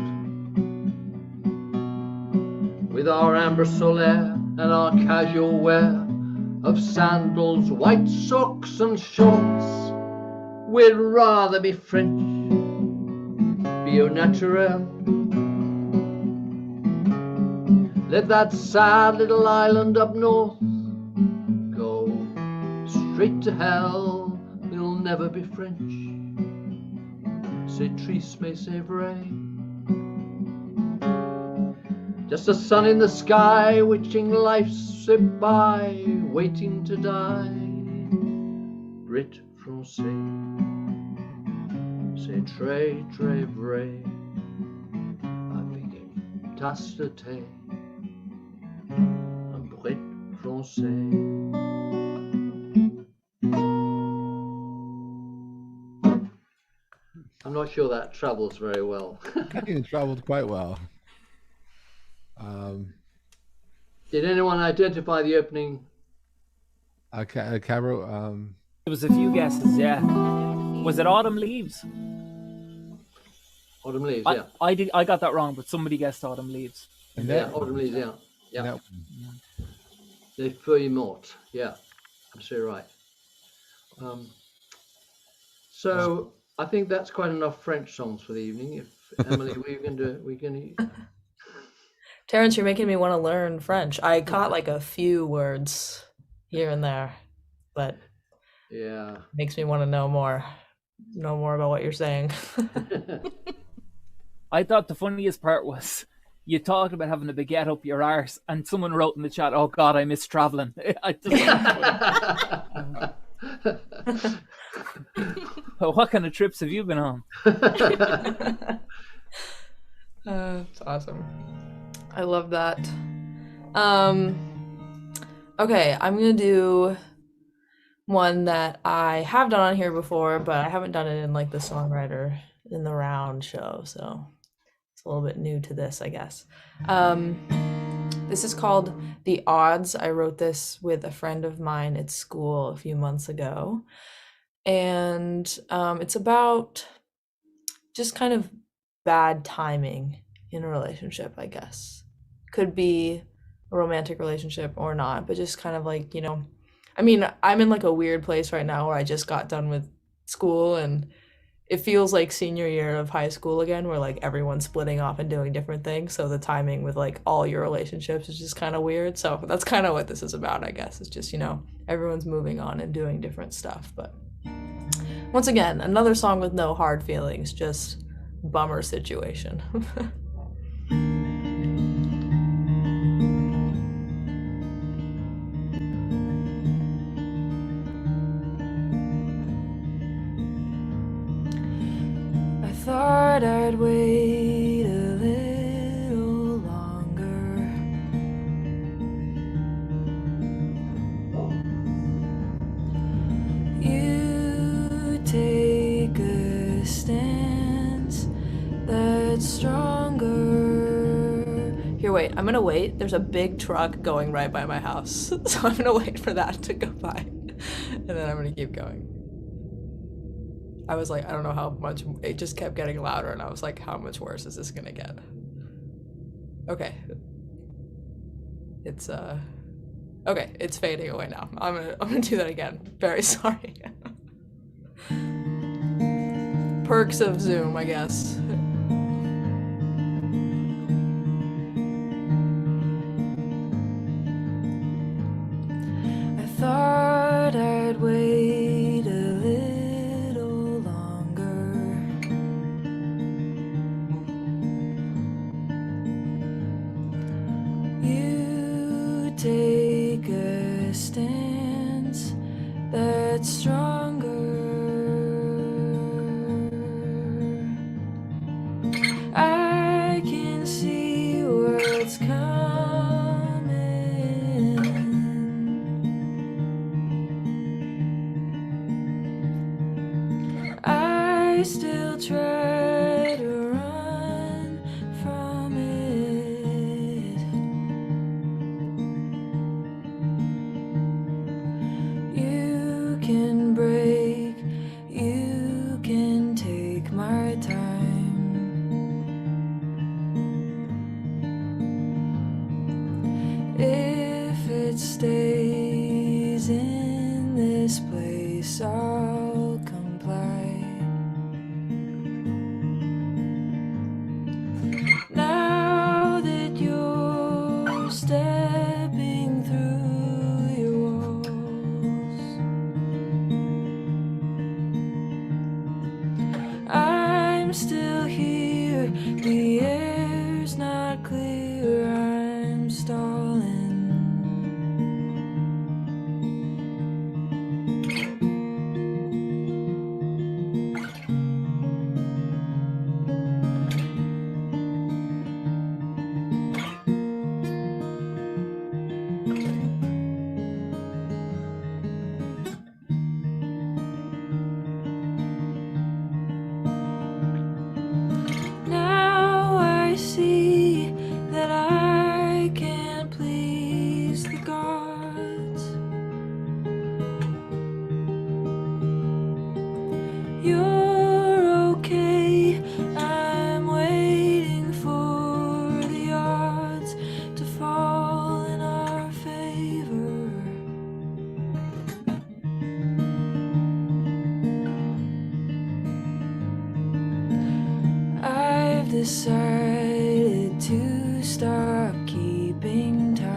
with our amber solaire and our casual wear of sandals, white socks and shorts. We'd rather be French, be au naturel. Let that sad little island up north go straight to hell. We'll never be French. C'est triste mais c'est vrai. Just a sun in the sky, witching life slip by, waiting to die. Brit français, c'est très très vrai. Avec une tasse de thé, un Brit français. I'm not sure that travels very well. I think it traveled quite well. Did anyone identify the opening? Caro, There was a few guesses, yeah. Was it Autumn Leaves? Autumn Leaves, yeah. I got that wrong, but somebody guessed Autumn Leaves. and Yeah, that, Autumn Leaves, yeah. Yeah. that- Les feuilles mortes, yeah. Absolutely right. So I think that's quite enough French songs for the evening. If Emily, we're gonna. Terence, you're making me want to learn French. I caught like a few words here and there, but Yeah. makes me want to know more about what you're saying. I thought the funniest part was you talked about having a baguette up your arse, and someone wrote in the chat, "Oh God, I miss traveling." What kind of trips have you been on? It's awesome. I love that. Okay, I'm gonna do one that I have done on here before, but I haven't done it in like the Songwriter in the Round show, so it's a little bit new to this, I guess. This is called The Odds. I wrote this with a friend of mine at school a few months ago, and it's about just kind of bad timing in a relationship, I guess. Could be a romantic relationship or not, but just kind of like, I mean, I'm in like a weird place right now where I just got done with school and it feels like senior year of high school again, where like everyone's splitting off and doing different things. So the timing with like all your relationships is just kind of weird. So that's kind of what this is about, I guess. It's just, everyone's moving on and doing different stuff. But once again, another song with no hard feelings, just bummer situation. thought I'd wait a little longer. You take a stance that's stronger. Here, wait, I'm gonna wait. There's a big truck going right by my house. So I'm gonna wait for that to go by. And then I'm gonna keep going. I was like, I don't know how much, it just kept getting louder, and I was like, how much worse is this gonna get? Okay. It's okay, it's fading away now. I'm gonna do that again. Very sorry. Perks of Zoom, I guess. I thought I'd wait a little longer. You take a stance that's stronger. I can see what's coming. I still try to run from it. You can break, you can take my time. If it stays in this place, I'll comply. Now that you're stepping through your walls, I'm still here. The air's not clear. I'm stalling. Now I see that I can't please the gods. You're okay, I'm waiting for the odds to fall in our favor. I've decided to stop keeping time.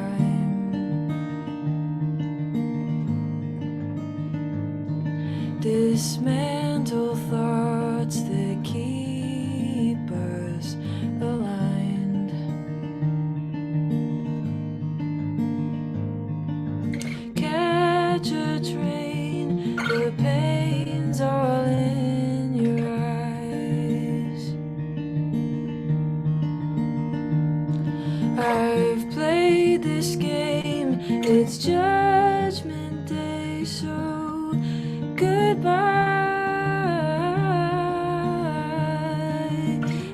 Dismantle thoughts that keep us aligned. Catch a train, the pain's all in your eyes. I've played this game, it's Judgment Day, so goodbye.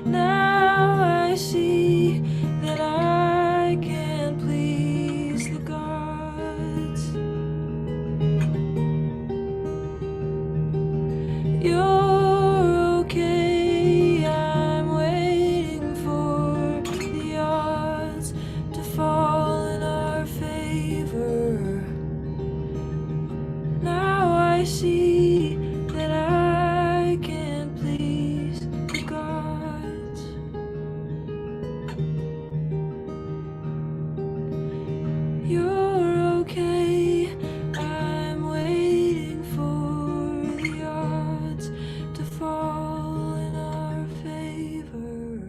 Now I see that I can't please the gods. You're okay, I'm waiting for the odds to fall in our favor. Now I see that I can't please the gods. You're okay, I'm waiting for the odds to fall in our favor.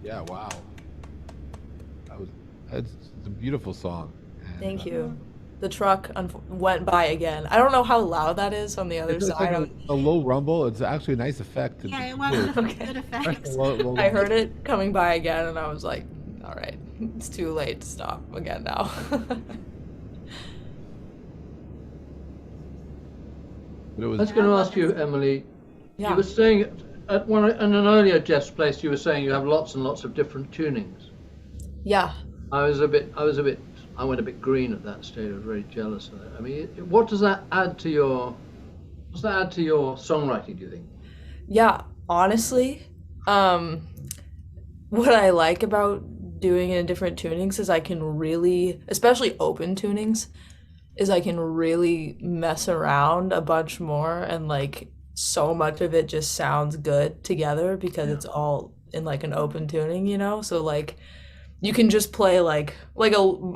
Yeah, wow. That's a beautiful song. And, Thank you. the truck went by again. I don't know how loud that is on the other It's side. like a low rumble. It's actually a nice effect. To Yeah, it do. wasn't Okay. good effects. I heard it coming by again, and I was like, all right, it's too late to stop again now. But it I was was going to ask you, Emily, Yeah. you were saying in an earlier Jeff's place, you were saying you have lots and lots of different tunings. Yeah. I went a bit green at that stage. I was very jealous of it. I mean, what does that add to your songwriting, do you think? Yeah, honestly, what I like about doing it in different tunings is I can really, especially open tunings, is I can really mess around a bunch more, and like so much of it just sounds good together because it's all in like an open tuning, you know? So like you can just play like a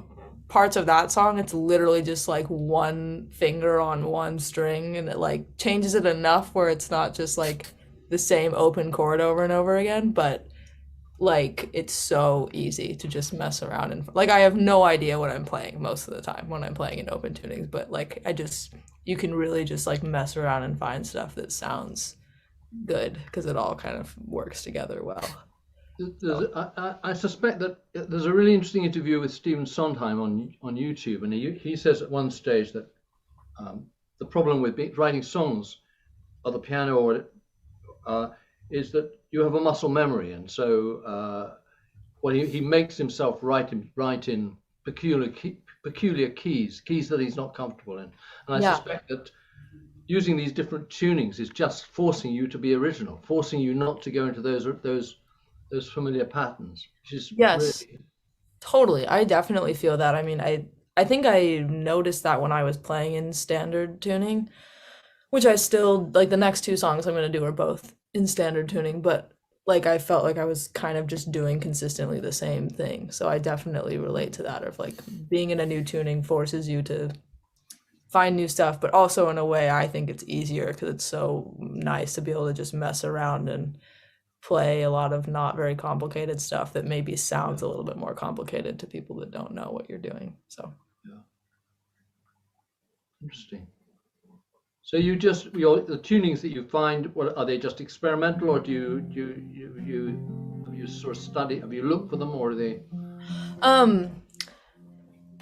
parts of that song, it's literally just like one finger on one string, and it like changes it enough where it's not just like the same open chord over and over again, but like it's so easy to just mess around, and like I have no idea what I'm playing most of the time when I'm playing in open tunings, but like you can really just like mess around and find stuff that sounds good because it all kind of works together well. I suspect that there's a really interesting interview with Stephen Sondheim on YouTube, and he says at one stage that the problem with writing songs on the piano is that you have a muscle memory, and so he makes himself write in peculiar keys that he's not comfortable in, and I suspect that using these different tunings is just forcing you to be original, forcing you not to go into those familiar patterns, which is really... Totally. I definitely feel that. I mean, I think I noticed that when I was playing in standard tuning, which I still like. The next two songs I'm going to do are both in standard tuning, but like I felt like I was kind of just doing consistently the same thing. So I definitely relate to that, of like being in a new tuning forces you to find new stuff, but also in a way I think it's easier because it's so nice to be able to just mess around and play a lot of not very complicated stuff that maybe sounds a little bit more complicated to people that don't know what you're doing. So Interesting. So the tunings that you find, what are they, just experimental, or do you sort of study, have you looked for them, or are they...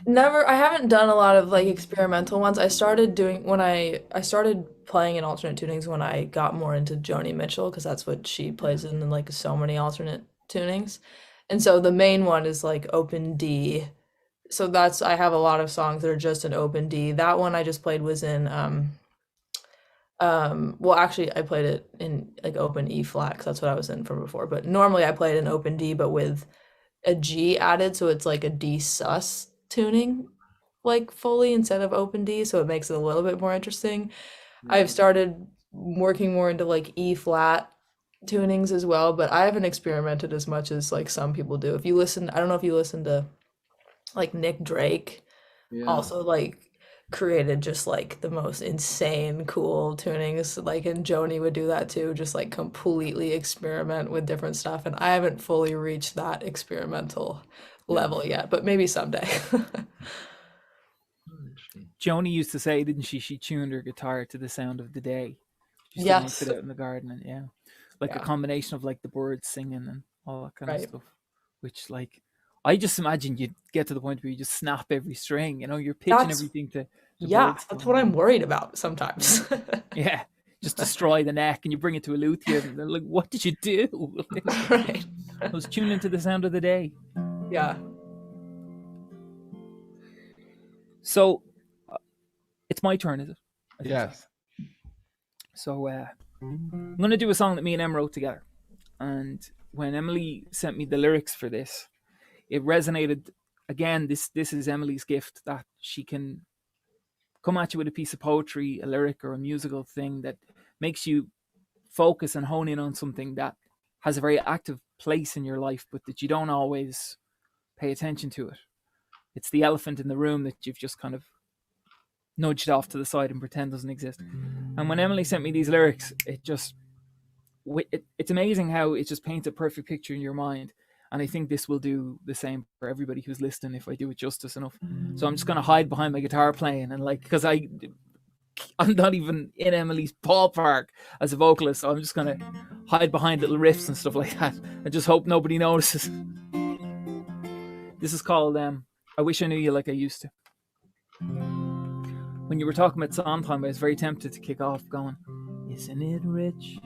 Never. I haven't done a lot of like experimental ones. I started doing when I started playing in alternate tunings when I got more into Joni Mitchell, because that's what she plays in like so many alternate tunings. And so the main one is like open D. So I have a lot of songs that are just in open D. That one I just played was in well, actually I played it in like open E flat 'cause that's what I was in for before. But normally I play it in open D but with a G added, so it's like a D sus tuning like fully instead of open D, so it makes it a little bit more interesting. I've started working more into like E flat tunings as well, but I haven't experimented as much as like some people do. If you listen, I don't know if you listen to like Nick Drake, also like created just like the most insane cool tunings, like, and Joni would do that too, just like completely experiment with different stuff, and I haven't fully reached that experimental level yet, but maybe someday. Joni used to say, didn't she? She tuned her guitar to the sound of the day. She used to sit out in the garden, and like a combination of like the birds singing and all that kind of stuff. Which, like, I just imagine you'd get to the point where you just snap every string. You know, you're pitching everything to that's what I'm worried about sometimes. Just destroy the neck, and you bring it to a luthier, and they're like, "What did you do?" Right. I was tuning to the sound of the day. Yeah. So it's my turn, is it? Yes. So I'm going to do a song that me and Em wrote together. And when Emily sent me the lyrics for this, it resonated. Again, this is Emily's gift, that she can come at you with a piece of poetry, a lyric, or a musical thing that makes you focus and hone in on something that has a very active place in your life, but that you don't always pay attention to it. It's the elephant in the room that you've just kind of nudged off to the side and pretend doesn't exist. And when Emily sent me these lyrics, it's amazing how it just paints a perfect picture in your mind. And I think this will do the same for everybody who's listening if I do it justice enough. So I'm just going to hide behind my guitar playing and like, because I'm not even in Emily's ballpark as a vocalist, so I'm just going to hide behind little riffs and stuff like that and just hope nobody notices. This is called I Wish I Knew You Like I Used to. When you were talking about Sondheim, I was very tempted to kick off going, isn't it rich?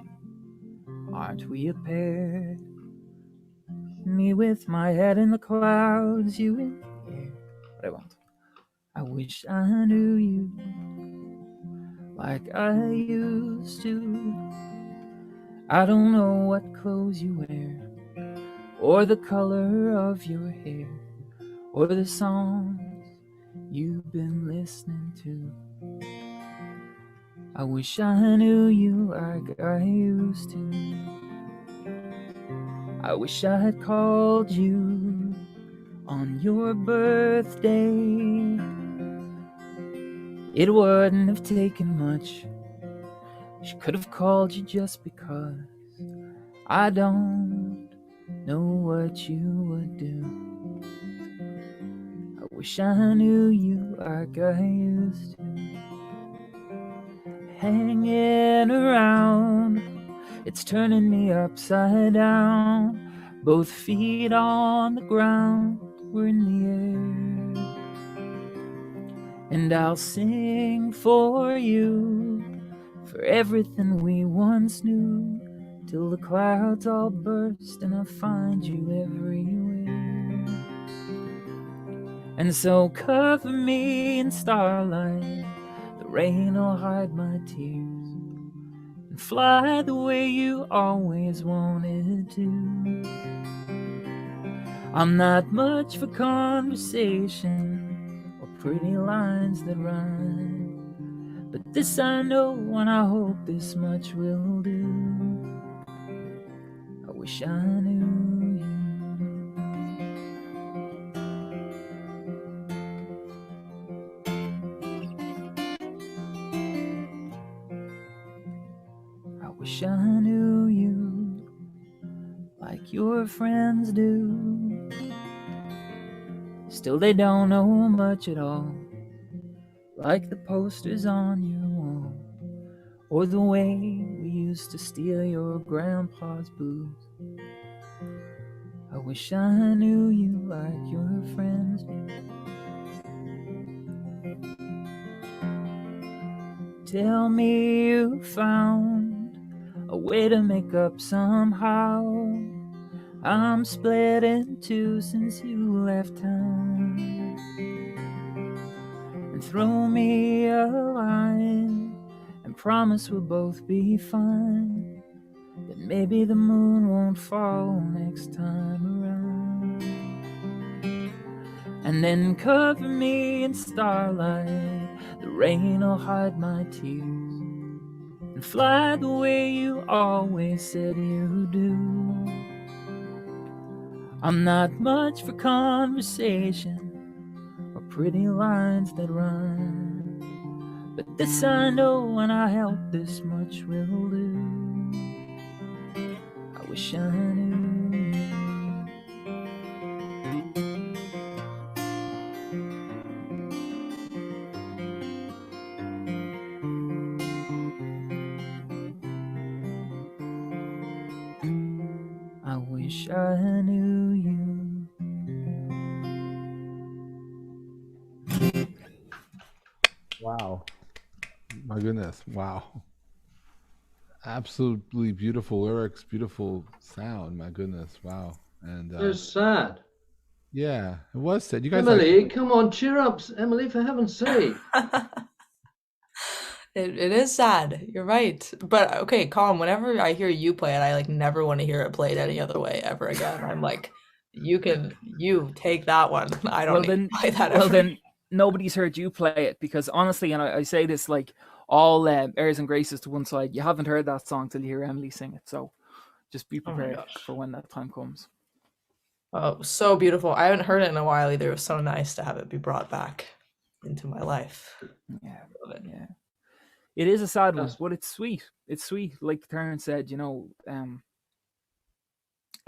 Aren't we a pair? Me with my head in the clouds, you in the air. But I won't. I wish I knew you like I used to. I don't know what clothes you wear, or the color of your hair, or the songs you've been listening to. I wish I knew you like I used to. I wish I had called you on your birthday. It wouldn't have taken much. She could have called you just because I don't know what you would do. I wish I knew you like I used to. Hanging around, it's turning me upside down. Both feet on the ground, we're in the air. And I'll sing for you, for everything we once knew, till the clouds all burst and I find you everywhere. And so cover me in starlight, the rain will hide my tears, and fly the way you always wanted to. I'm not much for conversation or pretty lines that rhyme, but this I know and I hope this much will do. I wish I knew you. I wish I knew you like your friends do. Still they don't know much at all, like the posters on your wall, or the way we used to steal your grandpa's booze. I wish I knew you like your friends do. Tell me you found a way to make up somehow. I'm split in two since you left town. And throw me a line and promise we'll both be fine. That maybe the moon won't fall next time around. And then cover me in starlight, the rain will hide my tears, and fly the way you always said you do. I'm not much for conversation or pretty lines that rhyme, but this I know and I help this much will do. I wish I knew you. I wish I knew you. Wow. My goodness. Wow. Absolutely beautiful lyrics, beautiful sound. My goodness. Wow. And It was sad. yeah, it was sad. You guys Emily, come on, cheer up, Emily, for heaven's sake. It is sad. You're right. But okay, Colm, whenever I hear you play it, I like never want to hear it played any other way ever again. I'm like, you take that one. I don't need to play that ever. Well, then nobody's heard you play it, because honestly, and I say this like all airs and graces to one side, you haven't heard that song till you hear Emily sing it. So just be prepared for when that time comes. Oh, so beautiful. I haven't heard it in a while either. It was so nice to have it be brought back into my life. Yeah, yeah. It is a sad one, but it's sweet. It's sweet, like Terence said. You know,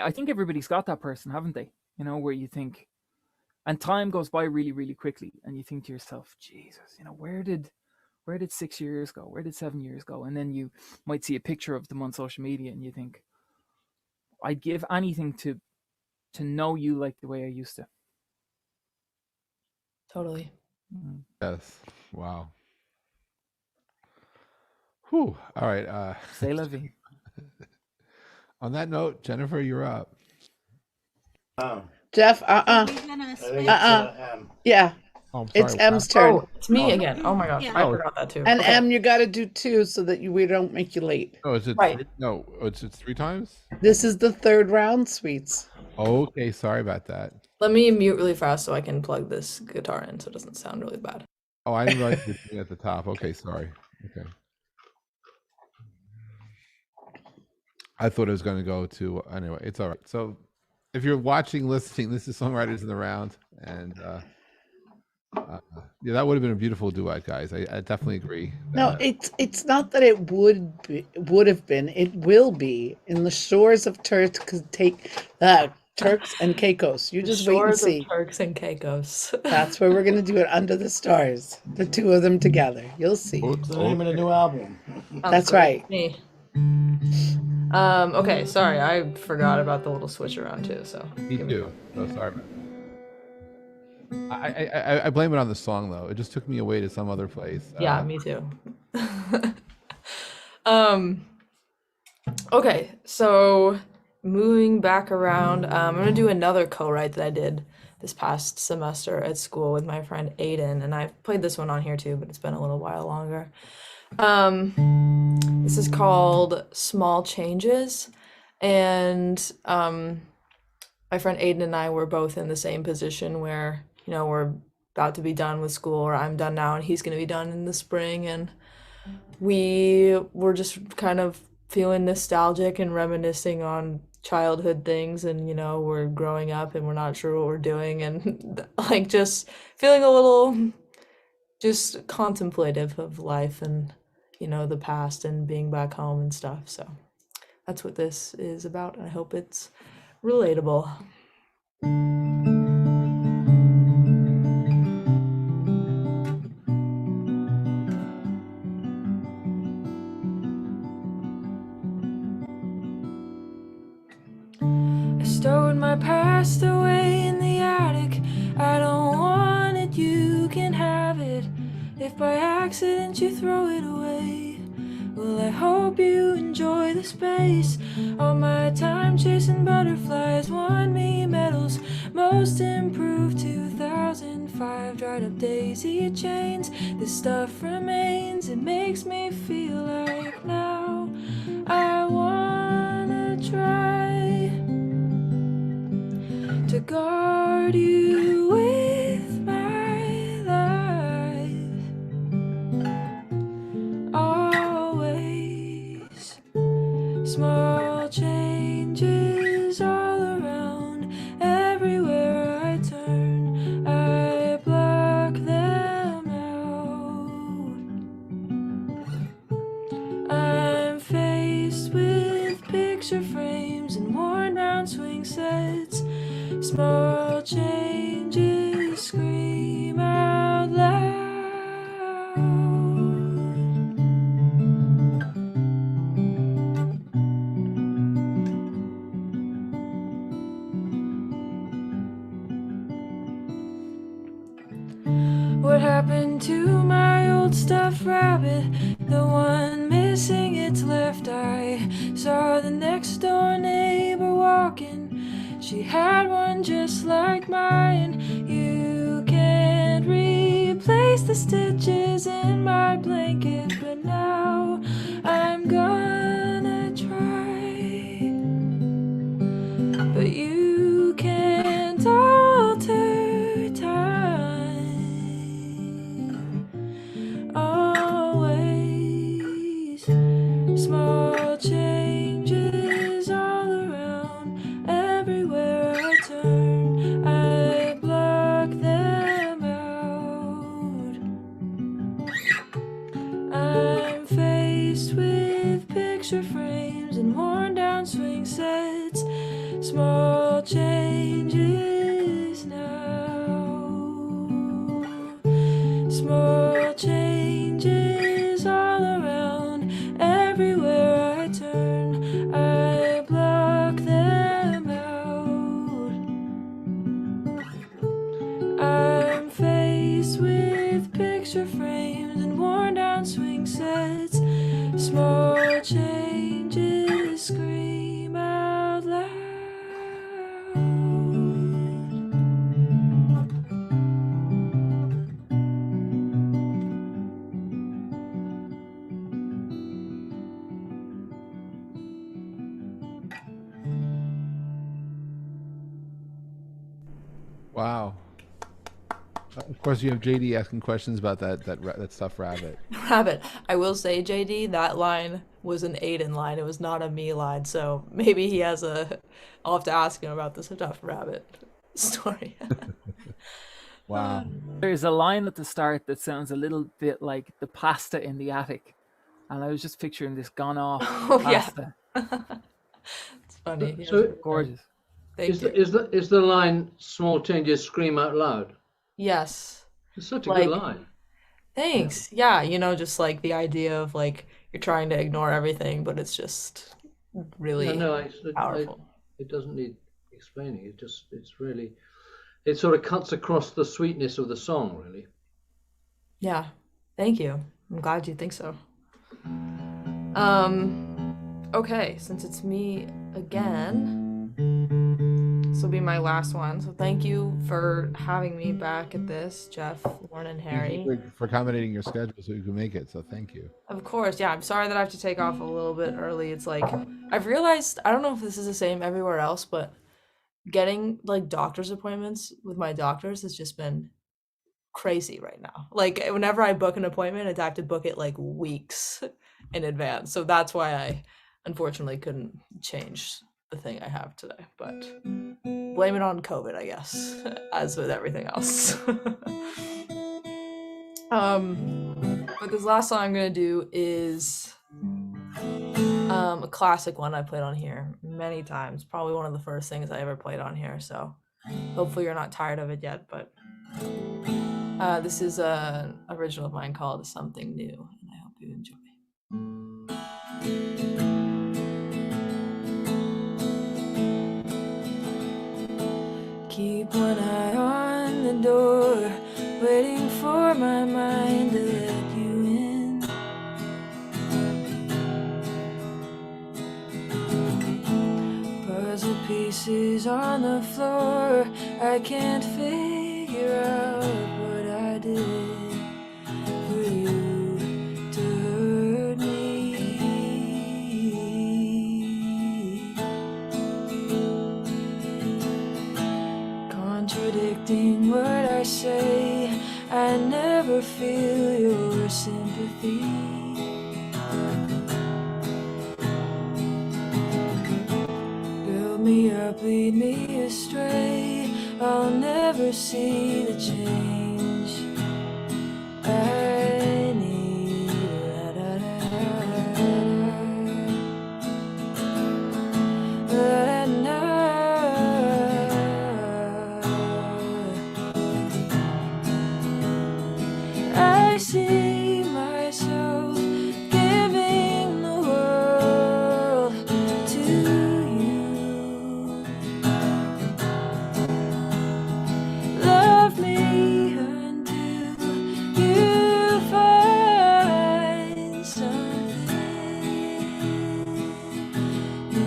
I think everybody's got that person, haven't they? You know, where you think, and time goes by really, really quickly, and you think to yourself, Jesus, you know, where did 6 years go? Where did 7 years go? And then you might see a picture of them on social media, and you think, I'd give anything to know you like the way I used to. Totally. Yes. Wow. Whew. All right. C'est la vie. On that note, Jennifer, you're up. Jeff, Are we gonna switch? Yeah, Oh, I'm it's sorry. M's turn. Oh, it's me again. Oh my gosh, Yeah. I forgot that too. And Okay. M, you got to do 2 so that we don't make you late. Oh, is it Right. three? No, it's 3 times? This is the 3rd round, sweets. Okay, sorry about that. Let me mute really fast so I can plug this guitar in so it doesn't sound really bad. Oh, I didn't realize you were doing it at the top. Okay, sorry. Okay. I thought it was going to go to, anyway, it's all right. So if you're watching, listening, this is Songwriters in the Round. And yeah, that would have been a beautiful duet, guys. I definitely agree. No, it's not that it would have been. It will be in the shores of Turks and Caicos. You just wait and Shores of see. Turks and Caicos. That's where we're gonna do it, under the stars. The 2 of them together. You'll see. What's the name of the new album? That's right. Me. Okay, sorry, I forgot about the little switch around too. So Me too. So sorry about that. I blame it on the song though. It just took me away to some other place. Yeah, me too. Okay, so moving back around, I'm gonna do another co-write that I did this past semester at school with my friend Aiden, and I've played this one on here too, but it's been a little while longer. This is called Small Changes, and my friend Aiden and I were both in the same position where, you know, we're about to be done with school, or I'm done now and he's going to be done in the spring, and we were just kind of feeling nostalgic and reminiscing on childhood things, and, you know, we're growing up and we're not sure what we're doing, and like just feeling a little just contemplative of life and, you know, the past and being back home and stuff. So that's what this is about. I hope it's relatable. I stowed my past away in the attic. I don't want it, you can have it. If by accident you throw it away, well, I hope you enjoy the space. All my time chasing butterflies won me medals. Most improved 2005. Dried up daisy chains. This stuff remains. It makes me feel like now I wanna try to guard you with my life. Always small changes all around. Everywhere I turn, I block them out. I'm faced with picture frames and worn down swing sets. Small changes scream out loud. What happened to my old stuffed rabbit? The one missing its left eye. Saw the next door neighbor walking. She had one just like mine. You can't replace the stitches in my blanket, but now I'm gonna try. But you can't alter time. Always small changes all around. Everywhere I turn, I block them out. I'm faced with picture frames and worn down swing sets. small changes now. Small changes all around, everywhere I turn, I block them out. I'm faced with picture frames and worn down swing sets. Small changes scream out loud. Wow. Of course, you have JD asking questions about that stuffed rabbit. Rabbit. I will say, JD, that line was an Aiden line. It was not a me line. So maybe he has a. I'll have to ask him about the stuffed rabbit story. Wow. There's a line at the start that sounds a little bit like the pasta in the attic, and I was just picturing this gone off Oh, yeah. pasta. It's funny. Yeah. So Gorgeous. Thank you. is the line "small changes scream out loud"? Yes. It's such a Like- good line. Thanks. Yeah, you know, just like the idea of like you're trying to ignore everything, but it's just really Yeah, no, powerful. it doesn't need explaining. It's really, it sort of cuts across the sweetness of the song, really. Yeah. Thank you. I'm glad you think so. Okay, since it's me again, this will be my last one. So thank you for having me back at this, Jeff, Lauren, and Harry. For accommodating your schedule so you can make it. So thank you. Of course, yeah. I'm sorry that I have to take off a little bit early. It's like I've realized, I don't know if this is the same everywhere else, but getting like doctor's appointments with my doctors has just been crazy right now. Like whenever I book an appointment, I have to book it like weeks in advance. So that's why I unfortunately couldn't change the thing I have today. But blame it on COVID, I guess, as with everything else. But this last song I'm gonna do is a classic one I played on here many times. Probably one of the first things I ever played on here. So hopefully you're not tired of it yet. But this is an original of mine called "Something New," and I hope you enjoy. Keep one eye on the door, waiting for my mind to let you in. Puzzle pieces on the floor, I can't figure out what I did for you to hurt me. Contradicting what I say, I never feel your sympathy. Build me up, lead me astray, I'll never see the change I need. I see myself giving the world to you. Love me until you find something new.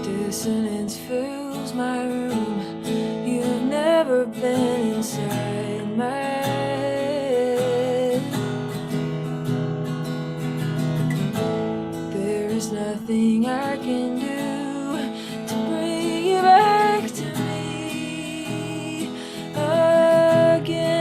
Dissonance fills my room. You've never been inside my head. There is nothing I can do to bring you back to me again.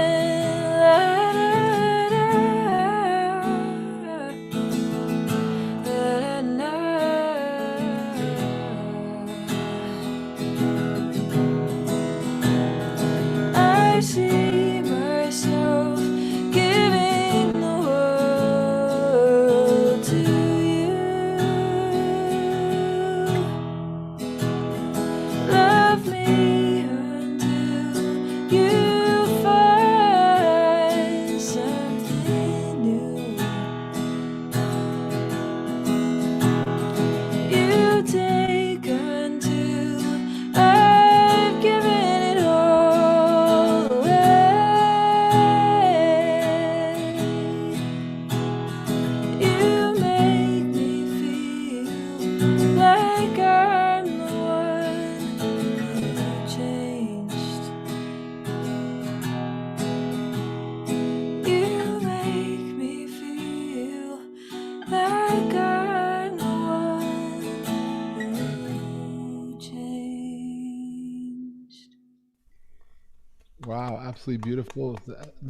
absolutely beautiful.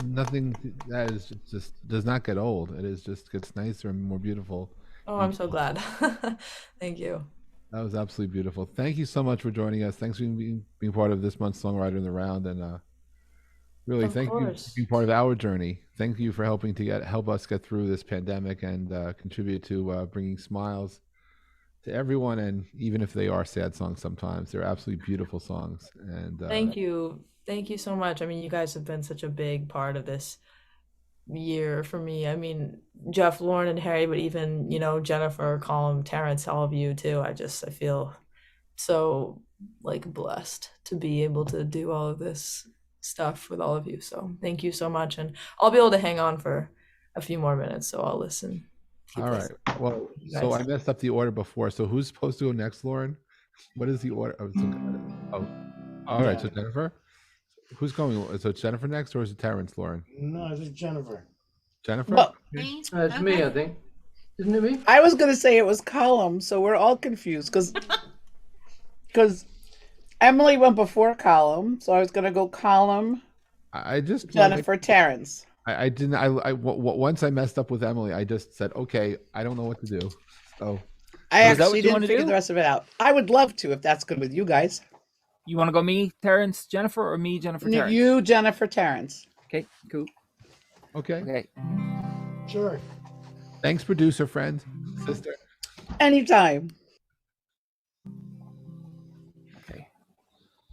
Nothing that is just does not get old. It is just gets nicer and more beautiful. Oh, I'm so glad. Thank you. That was absolutely beautiful. Thank you so much for joining us. Thanks for being part of this month's Songwriter in the Round, and really Of thank you for course. being part of our journey. Thank you for helping to help us get through this pandemic and contribute to bringing smiles to everyone. And even if they are sad songs, sometimes they're absolutely beautiful songs. And Thank you. Thank you so much. I mean, you guys have been such a big part of this year for me. I mean, Jeff, Lauren, and Harry, but even, Jennifer, Colm, Terrence, all of you too. I feel so like blessed to be able to do all of this stuff with all of you. So thank you so much. And I'll be able to hang on for a few more minutes, so I'll listen. all right. Well, so I messed up the order before. So who's supposed to go next, Lauren? What is the order? All right. So Jennifer, who's going? So it's Jennifer next, or is it Terrence, Lauren? No, it's Jennifer. Jennifer? Well, Me? It's me, I think. Isn't it me? I was going to say it was Colm, so we're all confused because Emily went before Colm, so I was going to go Colm, I just Jennifer, Terrence. I didn't. Once I messed up with Emily, I just said, okay, I don't know what to do. So I Is that what actually you didn't wanna figure do? the rest of it out. I would love to if that's good with you guys. You want to go me, Terrence, Jennifer, or me, Jennifer, Terrence? You, Jennifer, Terrence. Okay, cool. okay. Okay. Sure. Thanks, producer friend, sister. Anytime. Okay.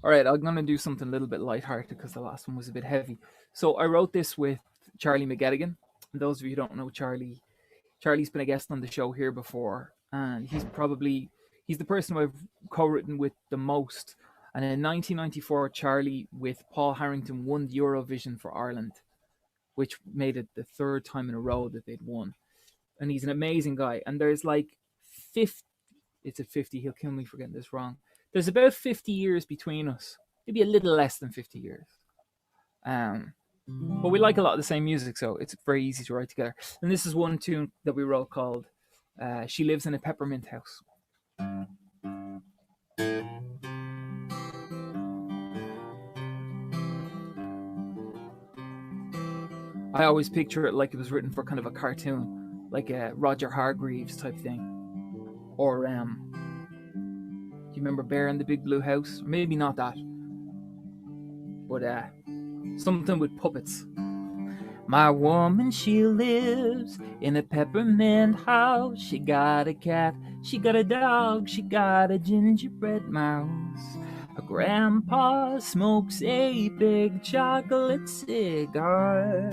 All right, I'm going to do something a little bit lighthearted because the last one was a bit heavy. So I wrote this with Charlie McGettigan. And those of you who don't know Charlie, Charlie's been a guest on the show here before. And he's the person who I've co-written with the most. And in 1994, Charlie with Paul Harrington won the Eurovision for Ireland, which made it the third time in a row that they'd won. And he's an amazing guy. And there's like 50, it's at 50, he'll kill me for getting this wrong. There's about 50 years between us. Maybe a little less than 50 years. But we like a lot of the same music, so it's very easy to write together. And this is one tune that we wrote called She Lives in a Peppermint House. I always picture it like it was written for kind of a cartoon, like a Roger Hargreaves type thing. Or, do you remember Bear in the Big Blue House? Maybe not that. But, something with puppets. My woman, she lives in a peppermint house. She got a cat, she got a dog, she got a gingerbread mouse. Her grandpa smokes a big chocolate cigar.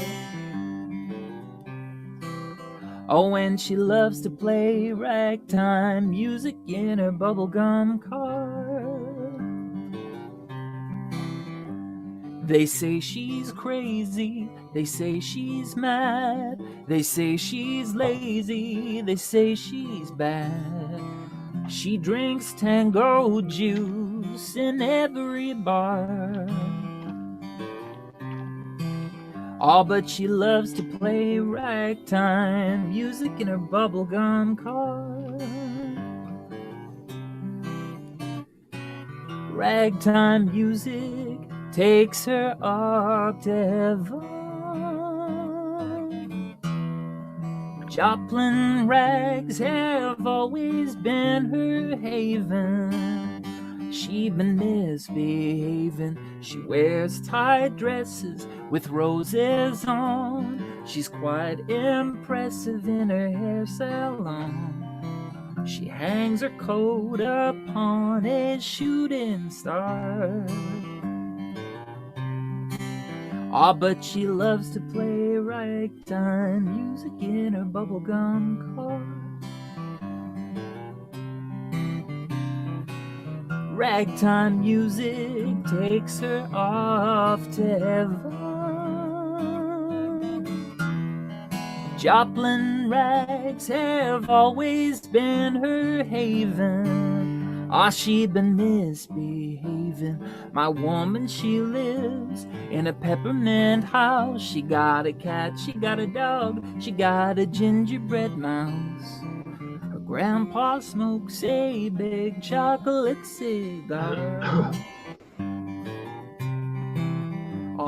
Oh, and she loves to play ragtime music in her bubblegum car. They say she's crazy, they say she's mad, they say she's lazy, they say she's bad. She drinks tango juice in every bar. Oh, but she loves to play ragtime music in her bubblegum car. Ragtime music takes her up to heaven. Joplin rags have always been her haven. She been misbehaving. She wears tight dresses with roses on. She's quite impressive in her hair salon. She hangs her coat upon a shooting star. Ah, but she loves to play ragtime music in her bubblegum car. Ragtime music takes her off to heaven. Joplin rags have always been her haven. Ah, she been misbehaving. My woman, she lives in a peppermint house. She got a cat, she got a dog, she got a gingerbread mouse. Her grandpa smokes a big chocolate cigar.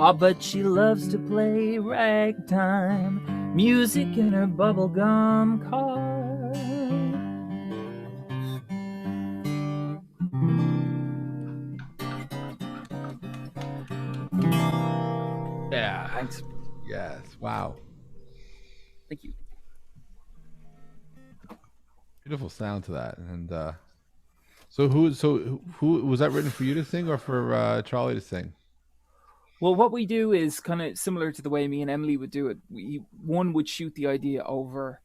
Oh, but she loves to play ragtime music in her bubblegum car. Yeah. Thanks. Yes. Wow. Thank you. Beautiful sound to that. And so who was that written for you to sing or for Charlie to sing? Well, what we do is kind of similar to the way me and Emily would do it. One would shoot the idea over,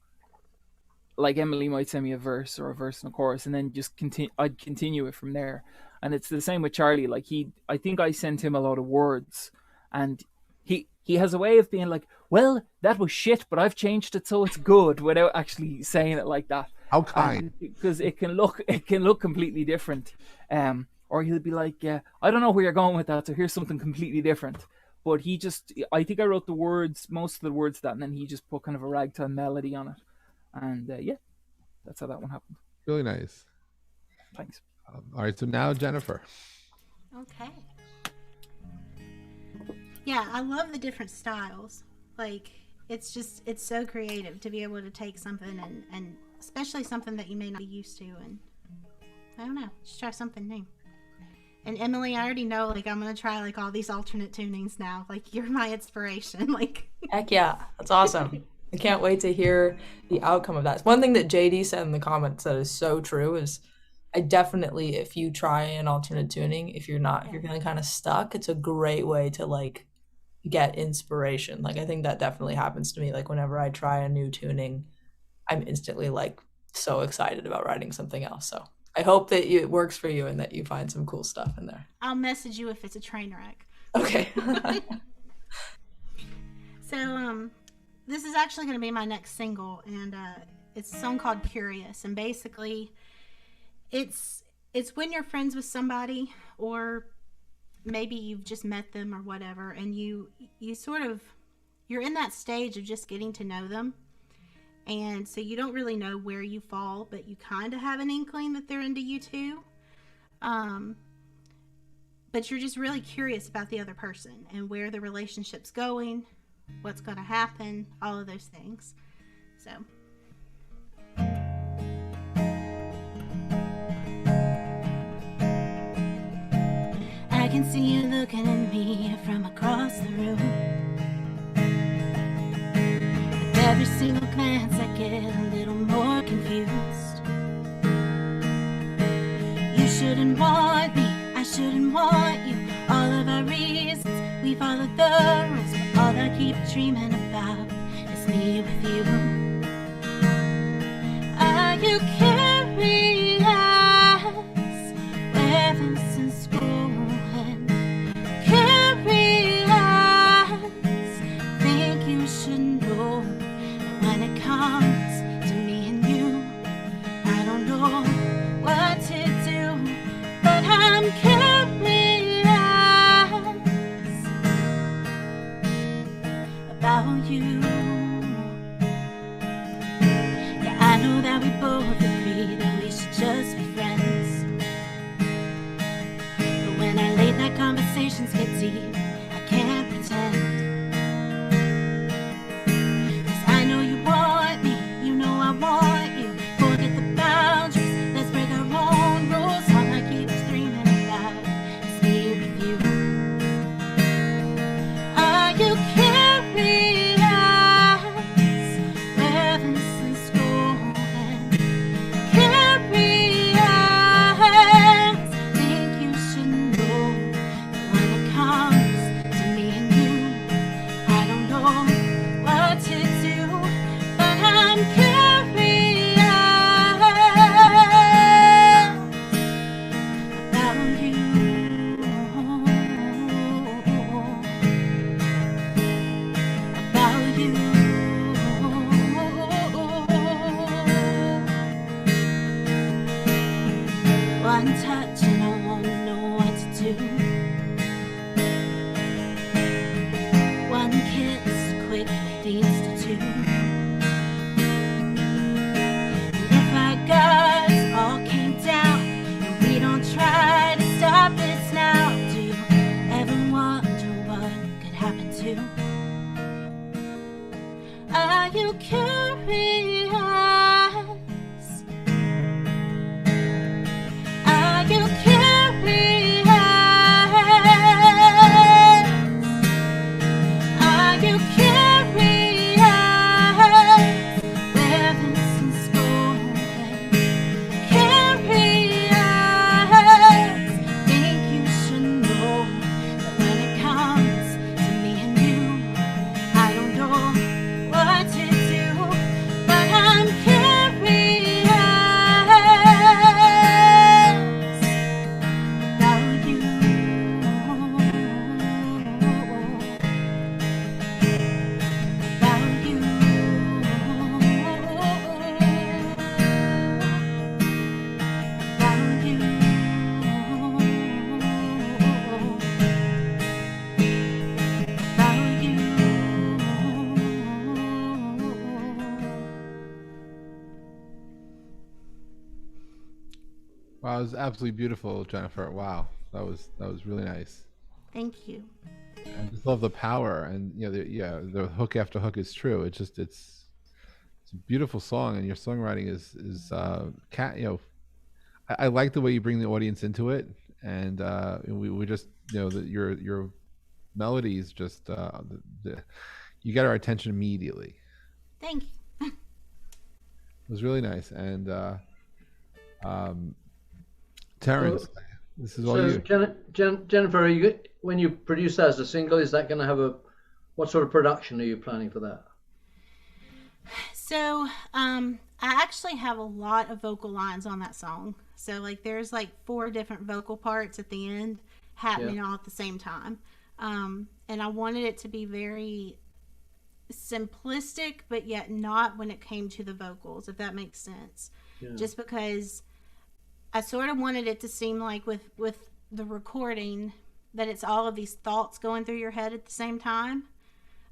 like Emily might send me a verse or a verse and a chorus, and then just I'd continue it from there. And it's the same with Charlie. Like I think I sent him a lot of words, and he has a way of being like, well, that was shit, but I've changed it so it's good, without actually saying it like that. How kind. Because it can look completely different. Or he'll be like, yeah, I don't know where you're going with that, so here's something completely different. But I think I wrote the words, most of the words to that, and then he just put kind of a ragtime melody on it. And yeah, that's how that one happened. Really nice. Thanks. All right, so now Jennifer. Okay. Yeah, I love the different styles. Like, it's so creative to be able to take something and especially something that you may not be used to, and I don't know, just try something new. And Emily, I already know, like, I'm gonna try like all these alternate tunings now. Like, you're my inspiration. Like, Heck yeah, that's awesome. I can't wait to hear the outcome of that. One thing that JD said in the comments that is so true is I definitely, if you try an alternate tuning, if you're feeling kind of stuck, it's a great way to like get inspiration. Like, I think that definitely happens to me. Like, whenever I try a new tuning, I'm instantly like so excited about writing something else. So I hope that it works for you and that you find some cool stuff in there. I'll message you if it's a train wreck. Okay. So this is actually going to be my next single, and it's a song called Curious, and basically it's when you're friends with somebody, or maybe you've just met them or whatever, and you sort of, you're in that stage of just getting to know them, and so you don't really know where you fall, but you kind of have an inkling that they're into you too, but you're just really curious about the other person and where the relationship's going, what's going to happen, all of those things. So I can see you looking at me from across the room. With every single glance I get a little more confused. You shouldn't want me, I shouldn't want you. All of our reasons, we follow the rules, but all I keep dreaming about is me with you. Are you curious? Whether since school and curious, think you should know that when it comes to me and you, I don't know what to do, but I'm curious about you. Yeah, I know that we both agree that we should just be friends, but when our late night conversations get deep, I can't pretend. 'Cause I know you want me, you know I want you. Forget the boundaries, let's break our own rules. All I keep dreaming about is me with you. Are you curious? Whether since school and curious, think you should know that when it comes to me and you, I don't know what to do, but I'm curious about you. About you. One touch and I won't know what to do. One kiss, quick leads to two. And if our guards all came down and we don't try to stop this now, do you ever wonder what could Wow, it was absolutely beautiful, Jennifer. Wow, that was really nice. Thank you. I just love the power, and the hook after hook is true. It's a beautiful song, and your songwriting is cat. I like the way you bring the audience into it, and we just that your melodies just you get our attention immediately. Thank you. It was really nice, and Terrence, this is all So, you. Jennifer, when you produce that as a single, is that going to have what sort of production are you planning for that? So, I actually have a lot of vocal lines on that song. So, like, there's like 4 different vocal parts at the end happening all at the same time. And I wanted it to be very simplistic, but yet not when it came to the vocals, if that makes sense. Yeah. Just because I sort of wanted it to seem like with the recording that it's all of these thoughts going through your head at the same time.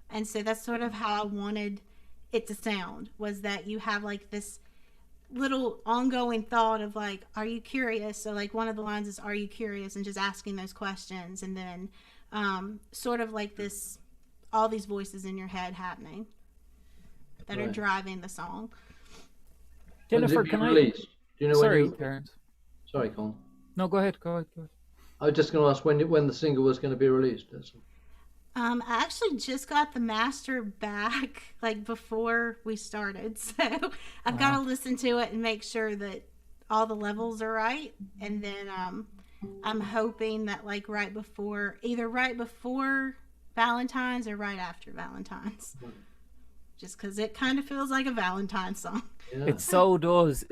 And so that's sort of how I wanted it to sound, was that you have like this little ongoing thought of like, are you curious? So like one of the lines is, are you curious? And just asking those questions. And then sort of like this, all these voices in your head happening that are driving the song. Jennifer, can released? Do you know Sorry, when Terence. Sorry, Colm. No, go ahead. I was just going to ask when the single was going to be released. I actually just got the master back like before we started, so I've got to listen to it and make sure that all the levels are right, and then I'm hoping that like either right before Valentine's or right after Valentine's, just because it kind of feels like a Valentine's song. Yeah. It so does,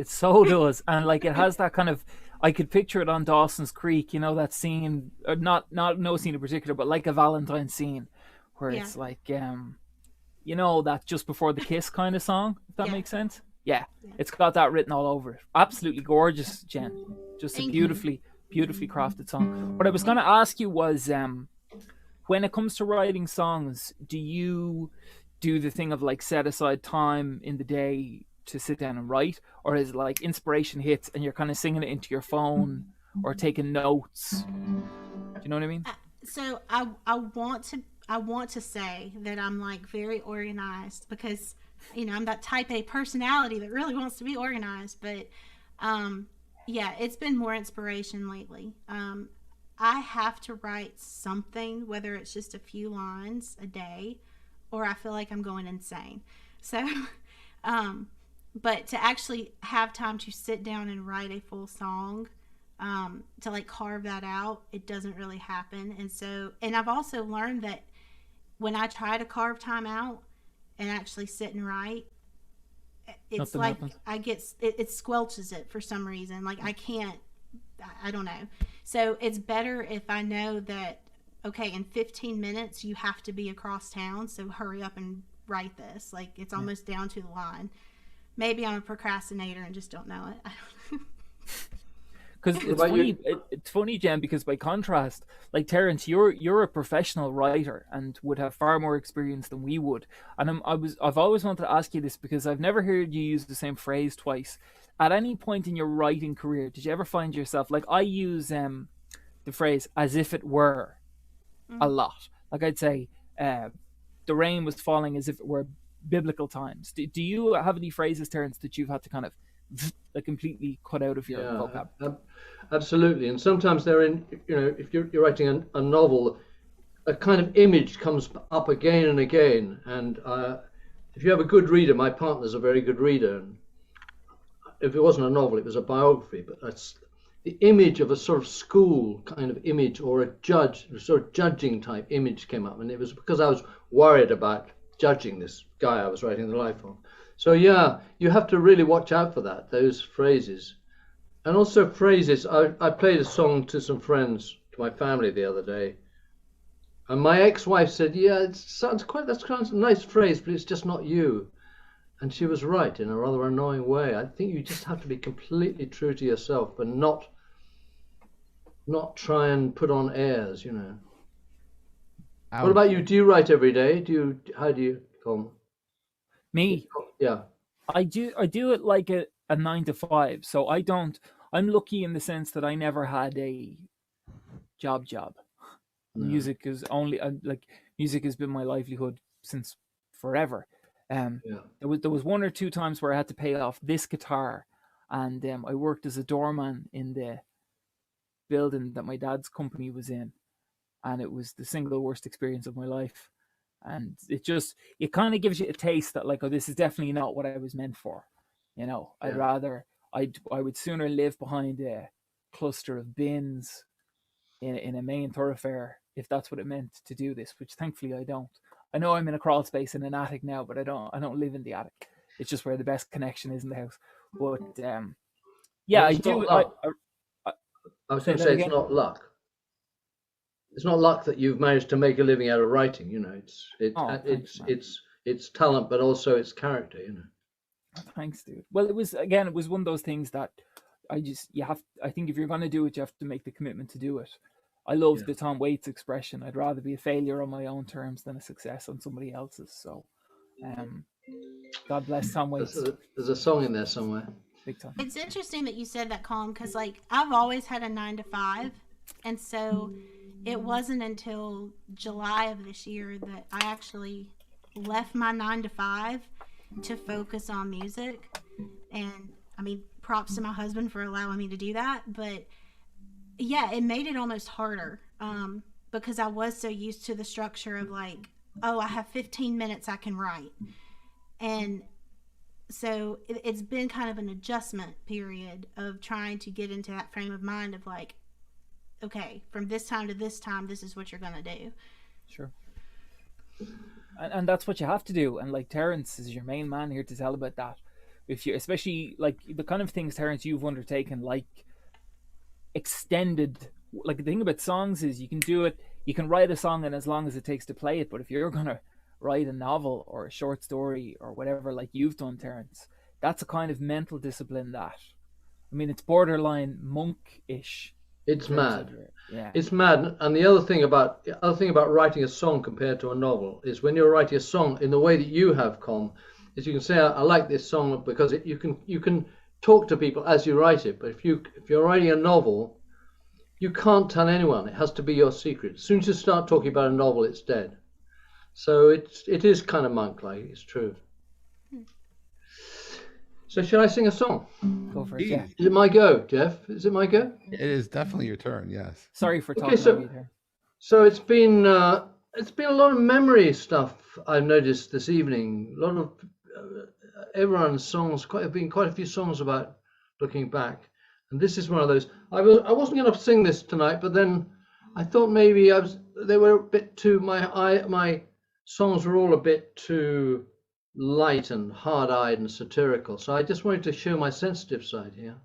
and like it has that kind of. I could picture it on Dawson's Creek, that scene, not no scene in particular, but like a Valentine scene where it's like, that just before the kiss kind of song, if that makes sense. Yeah, it's got that written all over it. Absolutely gorgeous, Jen. Just a beautifully crafted song. What I was going to ask you was, when it comes to writing songs, do you do the thing of like set aside time in the day to sit down and write, or is it like inspiration hits and you're kind of singing it into your phone or taking notes? Do you know what I mean? So I want to say that I'm like very organized, because I'm that type A personality that really wants to be organized, but it's been more inspiration lately. I have to write something, whether it's just a few lines a day or I feel like I'm going insane. So but to actually have time to sit down and write a full song, to like carve that out, it doesn't really happen. And I've also learned that when I try to carve time out and actually sit and write, it's Nothing like happens. it squelches it for some reason. Like I don't know. So it's better if I know that, okay, in 15 minutes you have to be across town, so hurry up and write this. Like it's almost down to the line. Maybe I'm a procrastinator and just don't know it. I don't know. Because it's funny, Jen, because by contrast, like Terence, you're a professional writer and would have far more experience than we would. And I've always wanted to ask you this, because I've never heard you use the same phrase twice. At any point in your writing career, did you ever find yourself, like I use the phrase "as if it were" a lot. Like I'd say, the rain was falling as if it were biblical times. Do you have any phrases, Terence, that you've had to kind of like completely cut out of your vocab? Absolutely. And sometimes they're in, if you're writing a novel, a kind of image comes up again and again. And if you have a good reader, my partner's a very good reader. And if it wasn't a novel, it was a biography, but that's the image of a sort of school kind of image, or a sort of judging type image came up. And it was because I was worried about judging this guy I was writing the life of. So you have to really watch out for that, those phrases. And also phrases, I played a song to some friends, to my family the other day, and my ex-wife said, that's kind of a nice phrase, but it's just not you. And she was right in a rather annoying way. I think you just have to be completely true to yourself and not try and put on airs, Ouch. What about you? Do you write every day? How do you, Colm? Me? Yeah. I do it like a 9 to 5. So I don't I'm lucky in the sense that I never had a job. No. Music is only like music has been my livelihood since forever. Yeah. There was one or two times where I had to pay off this guitar, and I worked as a doorman in the building that my dad's company was in, and it was the single worst experience of my life. And it kind of gives you a taste that like, oh, this is definitely not what I was meant for. You know, Yeah. I would sooner live behind a cluster of bins in a main thoroughfare if that's what it meant to do this, which thankfully I don't. I know I'm in a crawl space in an attic now, but I don't live in the attic. It's just where the best connection is in the house. But yeah, Well, I it's do. not luck. I I was say going to that say it's again. not luck. It's not luck that you've managed to make a living out of writing. You know, Oh, thanks, man. it's talent, but also it's character. You know. Thanks, dude. Well, it was one of those things that I think if you're gonna do it, you have to make the commitment to do it. I love Yeah. the Tom Waits expression. I'd rather be a failure on my own terms than a success on somebody else's. So, God bless Tom Waits. There's a song in there somewhere. Big time. It's interesting that you said that, Colm, because like I've always had a 9 to 5, and so it wasn't until July of this year that I actually left my 9 to 5 to focus on music. And I mean, props to my husband for allowing me to do that, but yeah, it made it almost harder because I was so used to the structure of like, oh, I have 15 minutes I can write. And so it's been kind of an adjustment period of trying to get into that frame of mind of like, okay, from this time to this time, this is what you're going to do. Sure. And that's what you have to do. And like Terence is your main man here to tell about that. If you, especially like the kind of things, Terence, you've undertaken, like extended, like the thing about songs is you can do it, you can write a song in as long as it takes to play it. But if you're going to write a novel or a short story or whatever, like you've done, Terence, that's a kind of mental discipline that, I mean, it's borderline monk-ish. It's mad. Yeah. It's mad. And the other thing about writing a song compared to a novel is when you're writing a song in the way that you have, Colm, is you can say, I like this song because you can talk to people as you write it. But if you're writing a novel, you can't tell anyone. It has to be your secret. As soon as you start talking about a novel, it's dead. So it is kind of monk-like. It's true. So should I sing a song? Go for it. Yeah. Is it my go, Jeff? Is it my go? It is definitely your turn. Yes. Sorry for talking so, over you. So it's been a lot of memory stuff I've noticed this evening. A lot of everyone's songs. Been quite a few songs about looking back, and this is one of those. I wasn't going to sing this tonight, but then I thought maybe they were a bit too. My songs were all a bit too light and hard-eyed and satirical, so I just wanted to show my sensitive side here.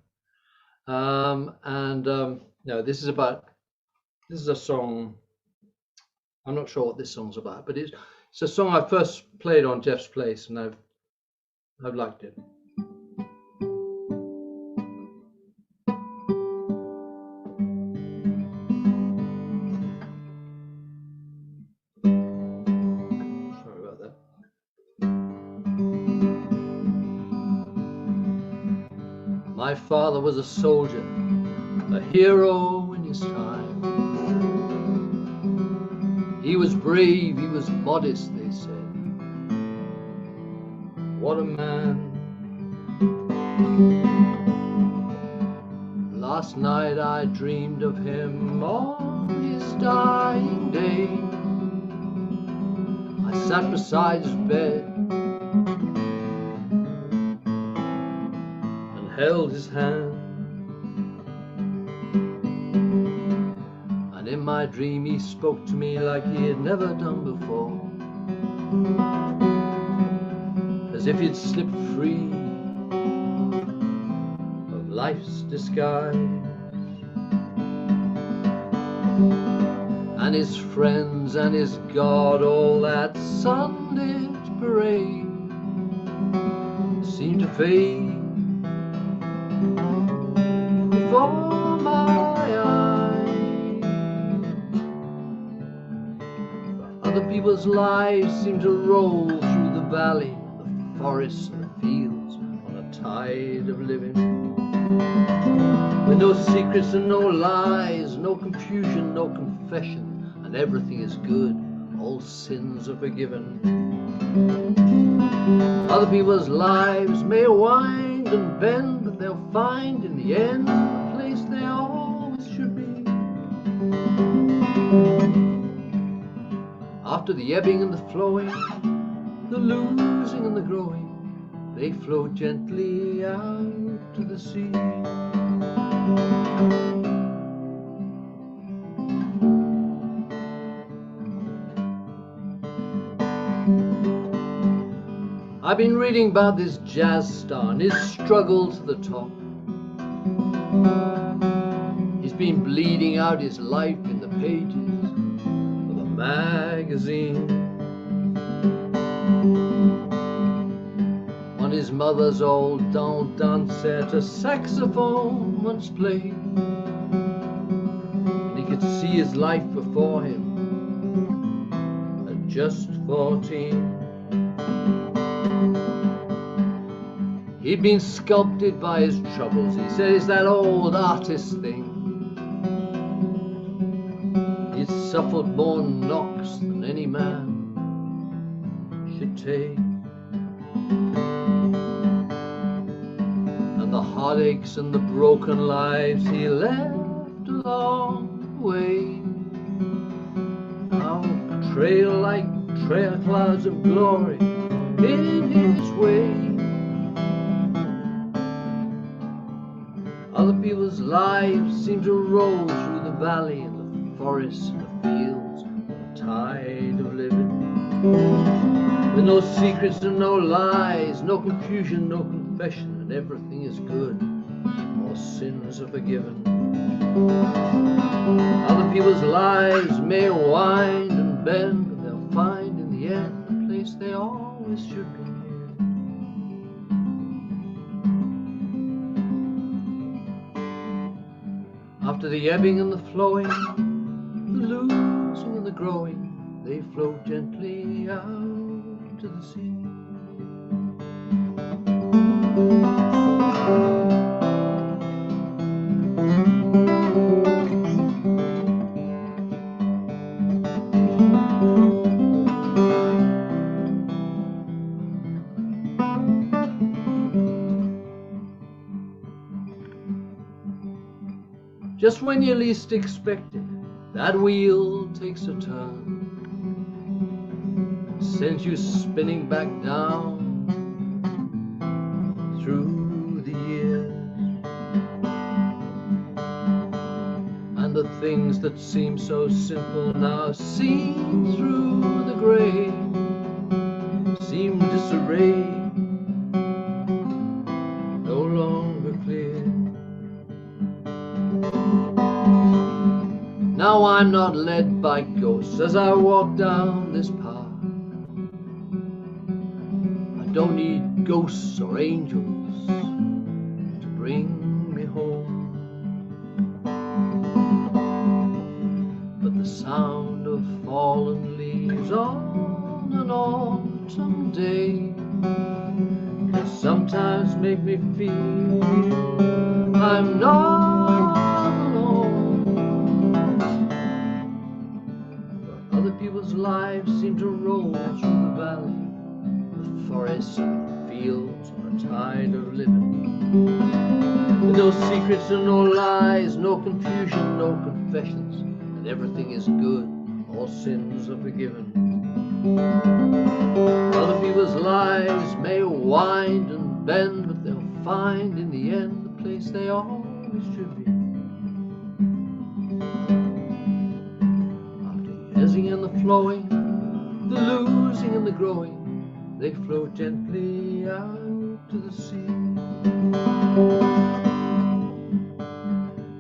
No, this is a song. I'm not sure what this song's about, but it's a song I first played on Jeff's Place, and I've liked it. Sorry about that. My father was a soldier, a hero in his time. He was brave, he was modest, they said. What a man. Last night I dreamed of him on his dying day. I sat beside his bed and held his hand. And in my dream he spoke to me like he had never done before, as if he'd slipped free of life's disguise. And his friends and his God, all that sunlit parade seemed to fade before my eyes. Other people's lives seem to roll through the valley, the forests and the fields on a tide of living. with no secrets and no lies, no confusion, no confession, and everything is good, all sins are forgiven. Other people's lives may wind and bend, but they'll find in the end the place they always should be. After the ebbing and the flowing, the losing and the growing, they flow gently out to the sea. I've been reading about this jazz star and his struggle to the top. He's been bleeding out his life in the pages of a magazine. On his mother's old dance set, a saxophone once played, and he could see his life before him at just 14. He'd been sculpted by his troubles. He said it's that old artist thing. He'd suffered more knocks than any man should take. And the heartaches and the broken lives he left along the way now trail like trail clouds of glory in his way. Other people's lives seem to roll through the valley and the forests and the fields on a tide of living, with no secrets and no lies, no confusion, no confession, and everything is good, all sins are forgiven. Other people's lives may wind and bend, but they'll find in the end the place they always should be. After the ebbing and the flowing, the losing and the growing, they flow gently out to the sea. Just when you least expect it, that wheel takes a turn, sends you spinning back down through the years. And the things that seem so simple now, seen through the grey, seem disarrayed, no longer clear. Now I'm not led by ghosts as I walk down this path. I don't need ghosts or angels to bring me home, but the sound of fallen leaves on an autumn day can sometimes make me feel I'm not alone. Other people's lives seem to roll through the valley, the forests and the fields on a tide of living, with no secrets and no lies, no confusion, no confessions, and everything is good, all sins are forgiven. Other people's lives may wind and bend, but they'll find in the end the place they always should be. Ebbing and the flowing, the losing and the growing, they flow gently out to the sea.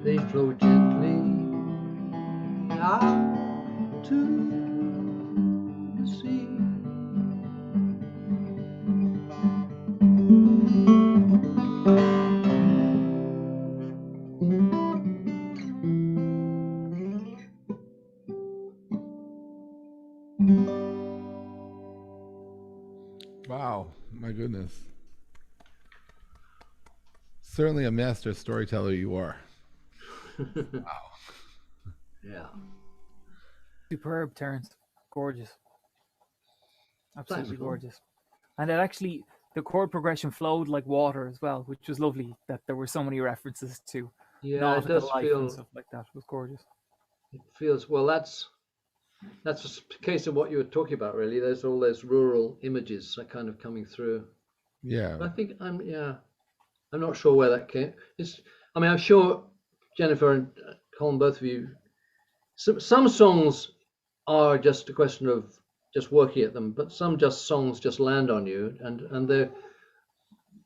They flow gently out to the sea. Wow, my goodness. Certainly a master storyteller you are. Yeah. Superb, Terence. Gorgeous. Absolutely Thanks, Colm. gorgeous. And it actually, the chord progression flowed like water as well, which was lovely that there were so many references to Yeah, it nautical does life and feel. stuff like that. It was gorgeous. It feels well. That's a case of what you were talking about, really. There's all those rural images are kind of coming through. Yeah. I think I'm not sure where that came. I mean, I'm sure Jennifer and Colin, both of you. Some songs are just a question of just working at them, but some songs just land on you, and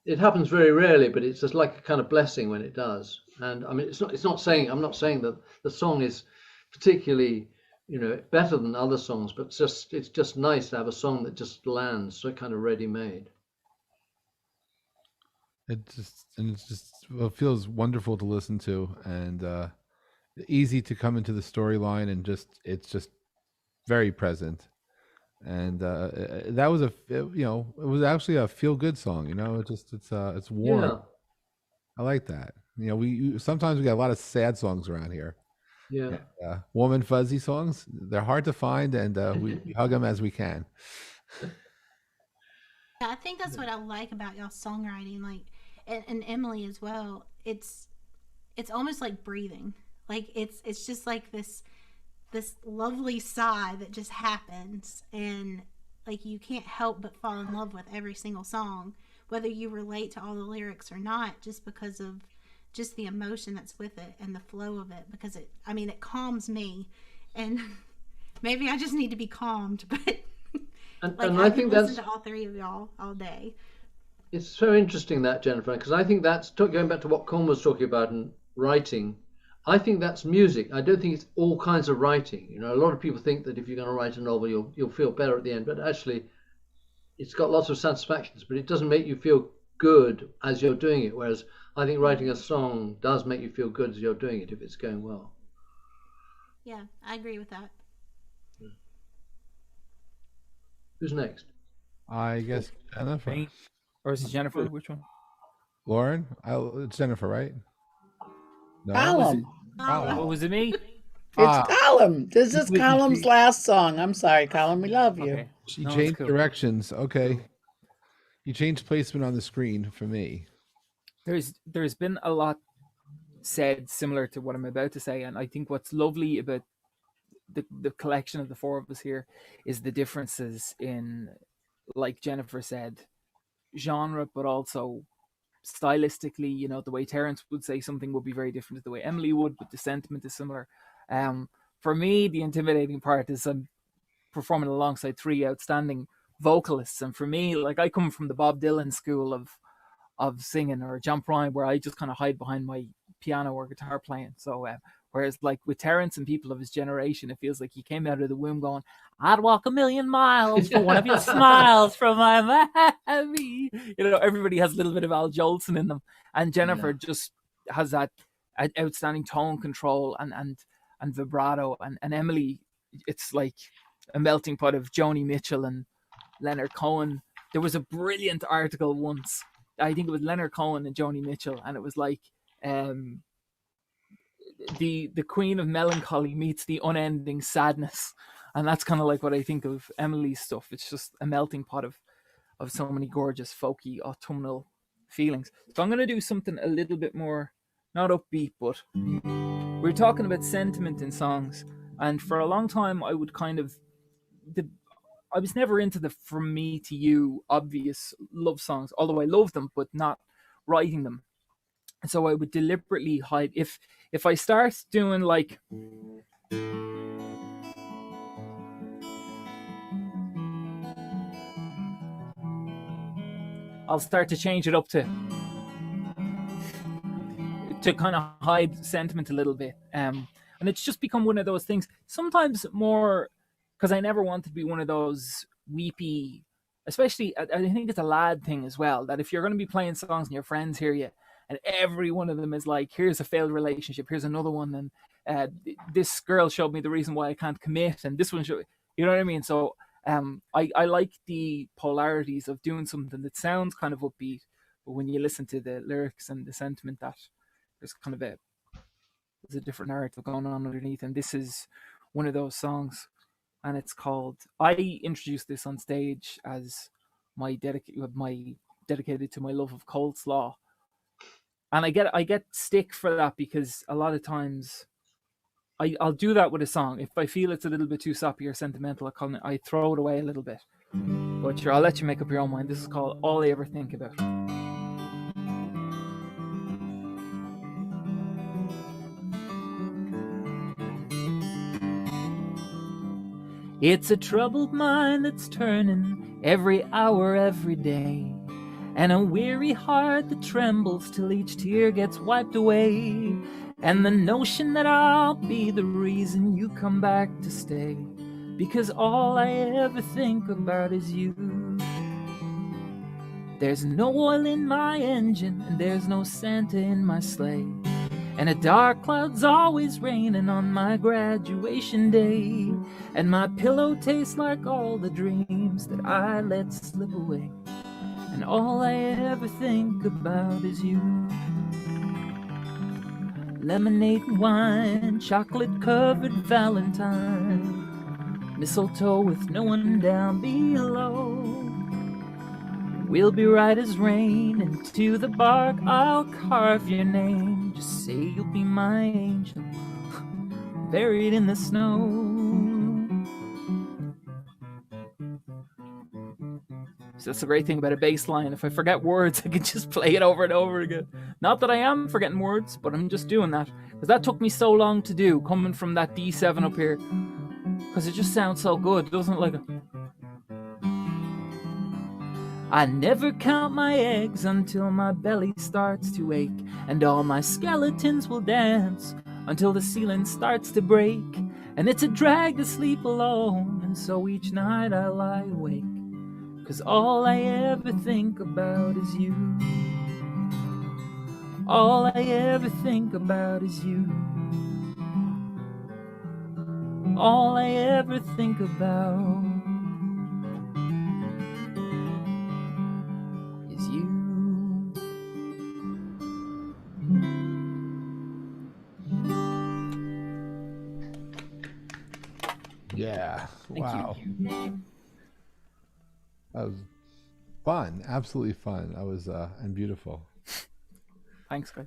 it happens very rarely, but it's just like a kind of blessing when it does. And I mean, I'm not saying that the song is particularly, better than other songs, but it's just nice to have a song that just lands so kind of ready made. It's just well, it feels wonderful to listen to, and easy to come into the storyline, and it's just very present. And that was it was actually a feel good song. It's warm. Yeah, I like that. We sometimes we got a lot of sad songs around here. yeah. And, warm and fuzzy songs, they're hard to find, and we hug them as we can. Yeah, I think that's what I like about y'all's songwriting, like, and Emily as well. It's almost like breathing. Like it's just like this lovely sigh that just happens, and like you can't help but fall in love with every single song, whether you relate to all the lyrics or not, just because of just the emotion that's with it and the flow of it. Because it calms me, and maybe I just need to be calmed, but. And I think listen to all three of y'all all day. it's so interesting that, Jennifer, because I think that's going back to what Colm was talking about in writing. I think that's music. I don't think it's all kinds of writing. A lot of people think that if you're going to write a novel, you'll feel better at the end, but actually, it's got lots of satisfactions, but it doesn't make you feel good as you're doing it. Whereas I think writing a song does make you feel good as you're doing it if it's going well. Yeah, I agree with that. Who's next? I guess Jennifer. Me? Or is it Jennifer? Which one? Lauren? It's Jennifer, right? No. Colm. Oh, was it me? It's Colm. This is We- Colm's last song. I'm sorry, Colm. We love you. Okay. She No, it's changed cool. directions. Okay. You changed placement on the screen for me. There's been a lot said similar to what I'm about to say, and I think what's lovely about the collection of the four of us here is the differences in, like Jennifer said, genre, but also stylistically. The way Terence would say something would be very different to the way Emily would, but the sentiment is similar. For me, the intimidating part is I'm performing alongside three outstanding vocalists, and for me, like, I come from the Bob Dylan school of singing, or John Prine, where I just kind of hide behind my piano or guitar playing. So whereas like with Terence and people of his generation, it feels like he came out of the womb going, "I'd walk a million miles for one of your smiles from my Miami." Everybody has a little bit of Al Jolson in them, and Jennifer just has that outstanding tone control and vibrato, and Emily, it's like a melting pot of Joni Mitchell and Leonard Cohen. There was a brilliant article once, I think it was Leonard Cohen and Joni Mitchell, and it was like the queen of melancholy meets the unending sadness, and that's kind of like what I think of Emily's stuff. It's just a melting pot of so many gorgeous folky autumnal feelings. So I'm going to do something a little bit more, not upbeat, but we're talking about sentiment in songs, and for a long time I would I was never into the from me to you obvious love songs, although I love them, but not writing them. So I would deliberately hide. If I start doing like I'll start to change it up to kind of hide sentiment a little bit. And it's just become one of those things. Sometimes more because I never wanted to be one of those weepy, especially I think it's a lad thing as well, that if you're going to be playing songs and your friends hear you and every one of them is like, here's a failed relationship, here's another one, and this girl showed me the reason why I can't commit, and this one showed, you know what I mean? So I like the polarities of doing something that sounds kind of upbeat, but when you listen to the lyrics and the sentiment, that there's kind of there's a different narrative going on underneath, and this is one of those songs, and it's called. I introduced this on stage as my dedicated to my love of coleslaw, and I get stick for that because a lot of times I'll do that with a song if I feel it's a little bit too soppy or sentimental. I throw it away a little bit, but sure, I'll let you make up your own mind. This is called All I Ever Think About. It's a troubled mind that's turning every hour, every day, and a weary heart that trembles till each tear gets wiped away. And the notion that I'll be the reason you come back to stay, because all I ever think about is you. There's no oil in my engine, and there's no Santa in my sleigh, and a dark cloud's always raining on my graduation day, and my pillow tastes like all the dreams that I let slip away, and all I ever think about is you. Lemonade and wine, chocolate-covered Valentine, mistletoe with no one down below. We'll be right as rain, into the bark I'll carve your name. Just say you'll be my angel, buried in the snow. So that's the great thing about a bass line. If I forget words, I can just play it over and over again. Not that I am forgetting words, but I'm just doing that. Because that took me so long to do, coming from that D7 up here. Because it just sounds so good, doesn't it? Like I never count my eggs until my belly starts to ache, and all my skeletons will dance until the ceiling starts to break. And it's a drag to sleep alone, and so each night I lie awake, 'cause all I ever think about is you. All I ever think about is you. All I ever think about is you. Yeah. Thank Wow. you. That was fun. Absolutely fun. That was and beautiful. Thanks, guys.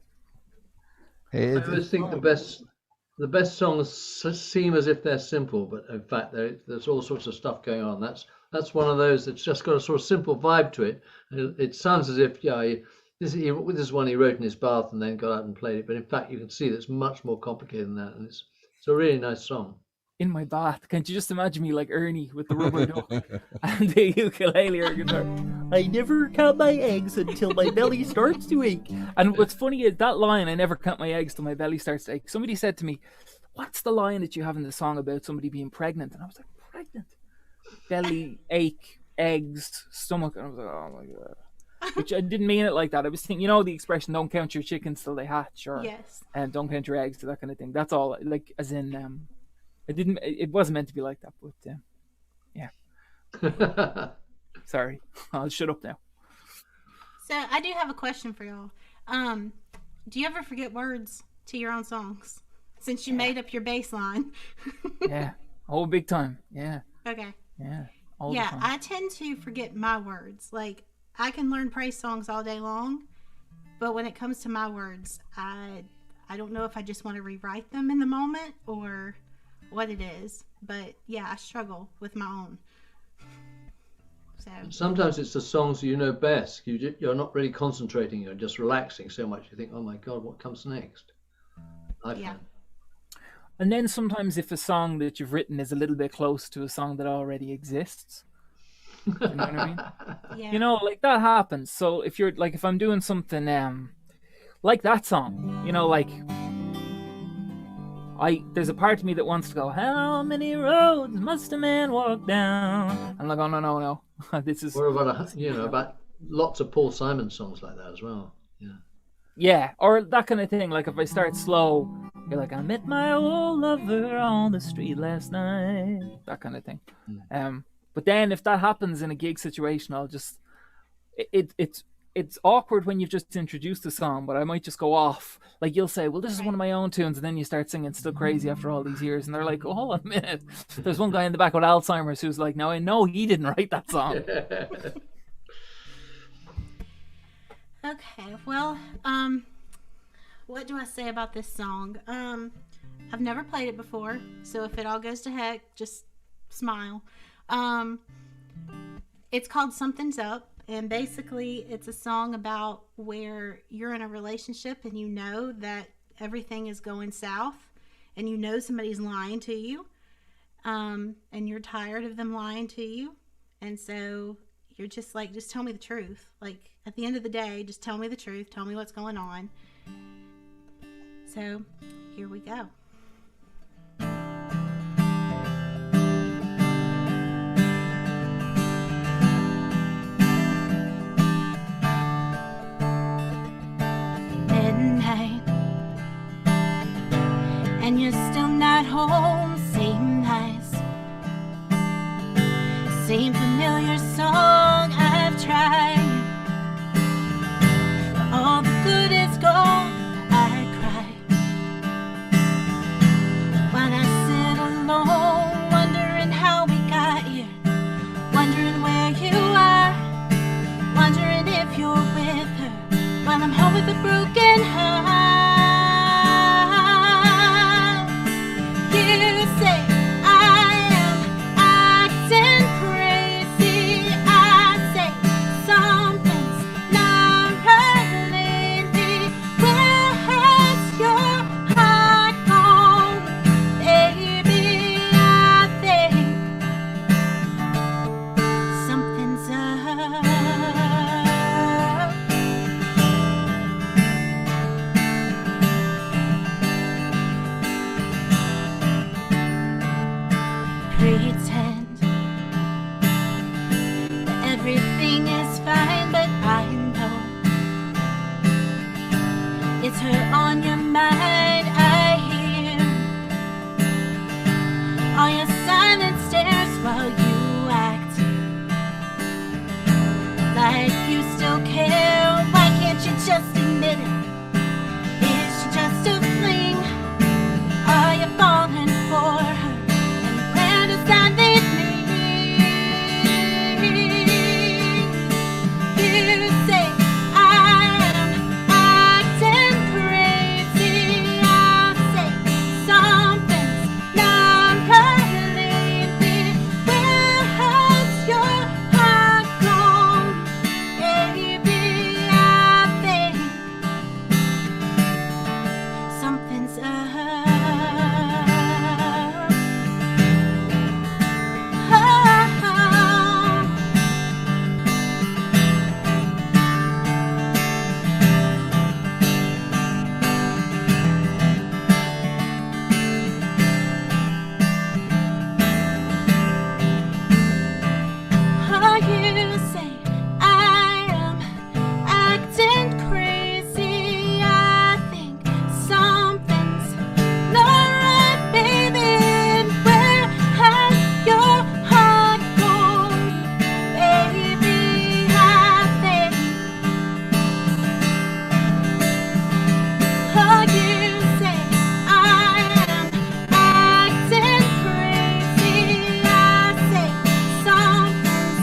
Hey, I always think the best songs seem as if they're simple, but in fact there's all sorts of stuff going on. That's one of those that's just got a sort of simple vibe to it. It sounds as if this is one he wrote in his bath and then got out and played it, but in fact you can see that it's much more complicated than that, and it's a really nice song. In my bath. Can't you just imagine me like Ernie with the rubber duck and the ukulele or guitar? I never count my eggs until my belly starts to ache. And what's funny is that line, I never count my eggs till my belly starts to ache. Somebody said to me, what's the line that you have in the song about somebody being pregnant? And I was like, pregnant? Belly, ache, eggs, stomach. And I was like, oh my God. Which I didn't mean it like that. I was thinking, the expression, don't count your chickens till they hatch, or Yes. and don't count your eggs, that kind of thing. That's all, like, as in, it wasn't meant to be like that, but yeah. Sorry, I'll shut up now. So I do have a question for y'all. Do you ever forget words to your own songs since you made up your bass line? Yeah. Oh, big time. Yeah. Okay. Yeah. All the Yeah, time. I tend to forget my words. Like, I can learn praise songs all day long, but when it comes to my words, I don't know if I just want to rewrite them in the moment or what it is. But yeah, I struggle with my own. So Sometimes it's the songs you know best. You're not really concentrating, you're just relaxing so much you think, oh my God, what comes next? Yeah. And then sometimes if a song that you've written is a little bit close to a song that already exists, do you know what I mean? Yeah. Like that happens. So if I'm doing something like that song, there's a part of me that wants to go, how many roads must a man walk down? I'm like, oh no. This is Or about lots of Paul Simon songs like that as well. Yeah. Yeah, or that kind of thing. Like if I start slow, you're like, I met my old lover on the street last night. That kind of thing. But then if that happens in a gig situation, I'll just it's awkward when you've just introduced the song, but I might just go off. Like you'll say, well, this is one of my own tunes, and then you start singing Still Crazy after all these years, and they're like, oh, hold on a minute. There's one guy in the back with Alzheimer's who's like, no, I know he didn't write that song. Okay, well, what do I say about this song? I've never played it before, so if it all goes to heck, just smile. It's called Something's Up, and basically it's a song about where you're in a relationship and you know that everything is going south, and you know somebody's lying to you, and you're tired of them lying to you, and so you're just like, just tell me the truth. Like, at the end of the day, just tell me the truth. Tell me what's going on. So, here we go. Midnight, and you're still not home. Same nights, same familiar song. I've tried, but all the good is gone. I cry while I sit alone, wondering how we got here, wondering where you are, wondering if you're with her, while I'm home with a broken heart. You say I am acting crazy. I say something's not right lately. Where has your heart gone? Baby, I think something's up. Pretend that everything is fine, but I know it's her on your mind. I hear all your silent stares while you act like you still care. Why can't you just admit it? Is she just a fling? Are you falling for her? And where does that leave me? You say I am acting crazy. I say something's not right lately. Where has your heart gone? Baby, I think something's up. You say I am acting crazy. I think something's not right, baby. Where has your heart gone? Baby, I think you say I am acting crazy. I say something's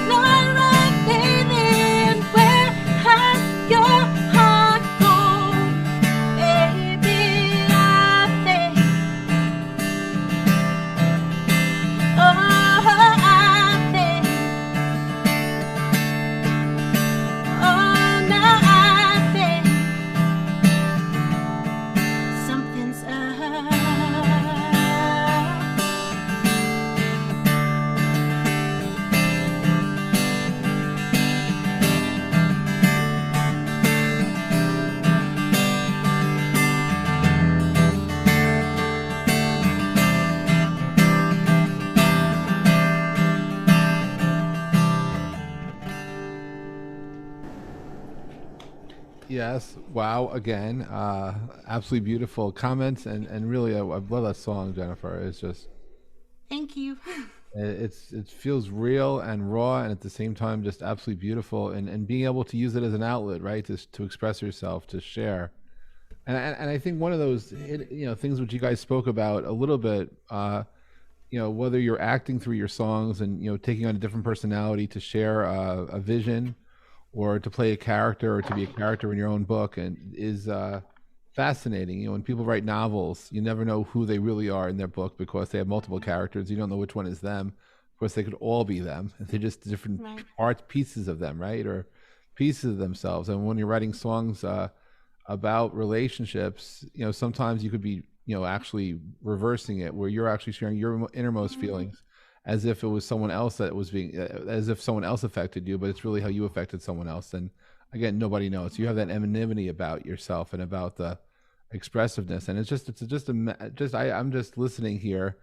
not right, baby. Where has your heart gone? Baby, I think, I think, now I think something's up. Yes. Wow. Again, absolutely beautiful comments, and really, I love that song, Jennifer. It's just, Thank you. It feels real and raw, and at the same time just absolutely beautiful, and being able to use it as an outlet, right, to express yourself, to share. And I think one of those things which you guys spoke about a little bit, whether you're acting through your songs and taking on a different personality to share a vision, or to play a character, or to be a character in your own book, and is fascinating. When people write novels, you never know who they really are in their book because they have multiple characters. You don't know which one is them. Of course, they could all be them. They're just different parts, pieces of them, right? Or pieces of themselves. And when you're writing songs about relationships, sometimes you could be, actually reversing it, where you're actually sharing your innermost feelings as if it was someone else that was being, as if someone else affected you, but it's really how you affected someone else. And again, nobody knows. You have that anonymity about yourself and about the expressiveness, and I'm just listening here,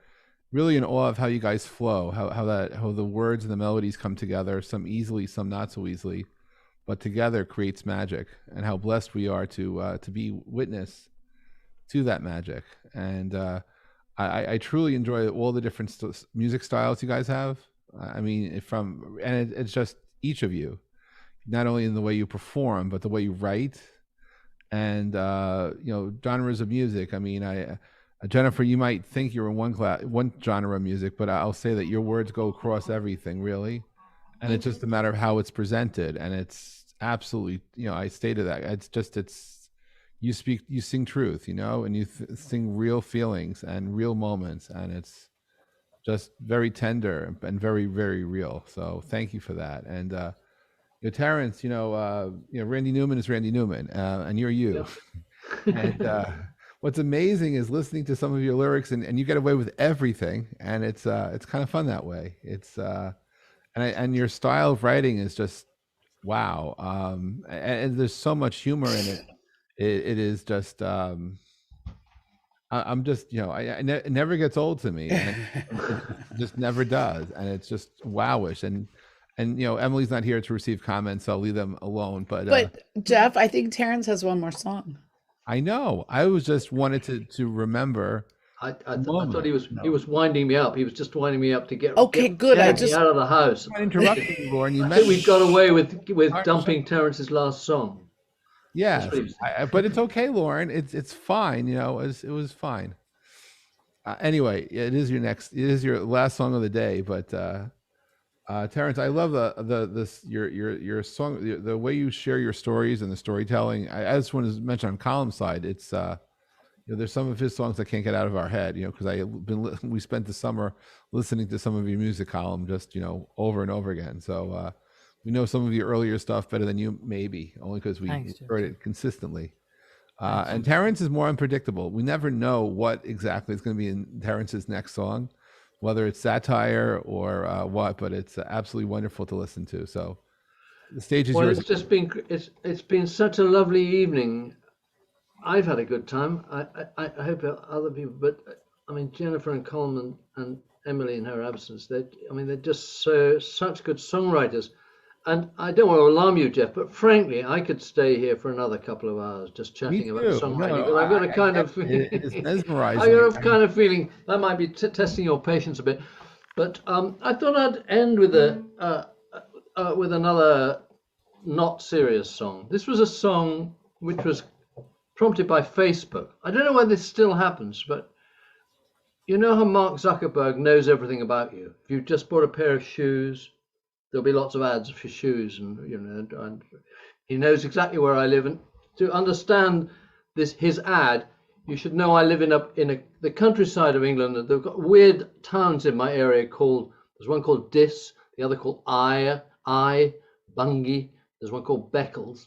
really in awe of how you guys flow, how the words and the melodies come together, some easily, some not so easily, but together creates magic, and how blessed we are to be witness to that magic. And I truly enjoy all the different music styles you guys have. I mean, it's just each of you, not only in the way you perform, but the way you write, and genres of music. I mean, Jennifer, you might think you're in one genre of music, but I'll say that your words go across everything, really, and it's just a matter of how it's presented. And it's absolutely, I stated that you sing truth, and you sing real feelings and real moments, and it's just very tender and very, very real. So thank you for that. And Terence, Randy Newman is Randy Newman, and you're you. Yeah. And what's amazing is listening to some of your lyrics, and you get away with everything, and it's kind of fun that way. It's and your style of writing is just wow. And there's so much humor in it. It is just I'm just it never gets old to me, and it just never does, and it's just wowish. And Emily's not here to receive comments, so I'll leave them alone. But Jeff, I think Terence has one more song. I know. I was just wanted to remember. I thought he was winding me up. He was just winding me up to get good. Get me out of the house. I interrupted you, Lauren. I think we got away with dumping Terence's last song. Yeah, but it's okay, Lauren. It's fine. It was fine. Anyway, it is your last song of the day. But Terence, I love your song, the way you share your stories and the storytelling. I just want to mention on Colm's side, it's there's some of his songs that can't get out of our head, because we spent the summer listening to some of your music, Colm, just over and over again. So we know some of your earlier stuff better than you, maybe, only because we heard it consistently. And Terence is more unpredictable. We never know what exactly is going to be in Terence's next song, whether it's satire or what, but it's absolutely wonderful to listen to. So the stage is yours. It's been such a lovely evening. I've had a good time. I hope other people, but I mean, Jennifer and Colm and Emily in her absence, they're just such good songwriters. And I don't want to alarm you, Jeff, but frankly, I could stay here for another couple of hours just chatting about songwriting. No, I've got a kind of it's mesmerizing. I got a kind of feeling that might be testing your patience a bit. But I thought I'd end with another not serious song. This was a song which was prompted by Facebook. I don't know why this still happens, but you know how Mark Zuckerberg knows everything about you. If you've just bought a pair of shoes, there'll be lots of ads for shoes, and and he knows exactly where I live. And to understand his ad, you should know I live in the countryside of England. And they've got weird towns in my area there's one called Diss, the other called Bungay. There's one called Beccles.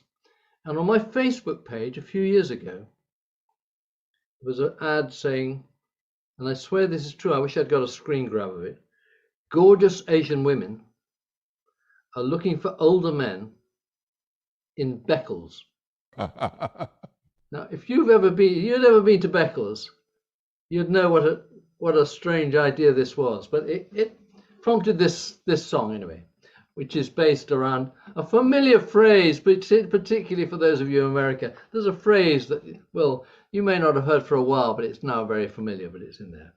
And on my Facebook page a few years ago, there was an ad saying, and I swear this is true, I wish I'd got a screen grab of it, gorgeous Asian women are looking for older men in Beccles. Now, if you'd ever been to Beccles, you'd know what a strange idea this was. But it prompted this song anyway, which is based around a familiar phrase, particularly for those of you in America. There's a phrase that, well, you may not have heard for a while, but it's now very familiar, but it's in there.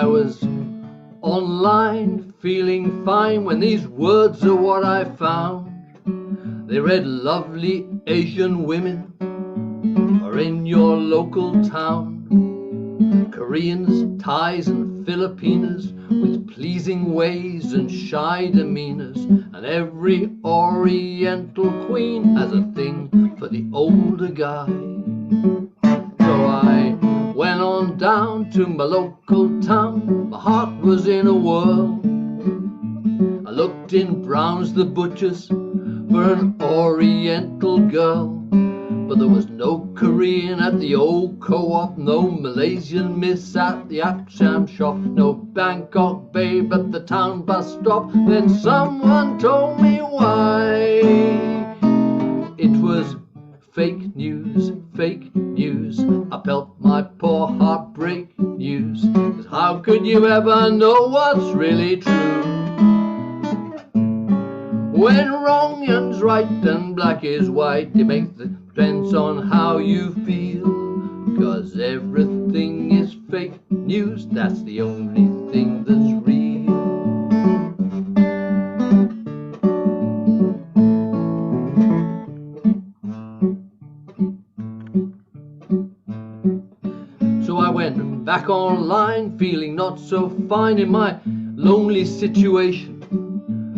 was online, feeling fine, when these words are what I found. They read, lovely Asian women are in your local town. Koreans, Thais and Filipinas with pleasing ways and shy demeanors, and every Oriental queen has a thing for the older guy. So I went on down to my local town, my heart was in a whirl. I looked in Brown's the butcher's for an Oriental girl, but there was no Korean at the old co-op, no Malaysian miss at the Aksham shop, no Bangkok babe at the town bus stop. Then someone told me why. It was fake news, fake news. I felt my poor heart break news. 'Cause how could you ever know what's really true? When wrong is right and black is white, it makes the depends on how you feel. 'Cause everything is fake news, that's the only thing that's real. So I went back online, feeling not so fine in my lonely situation.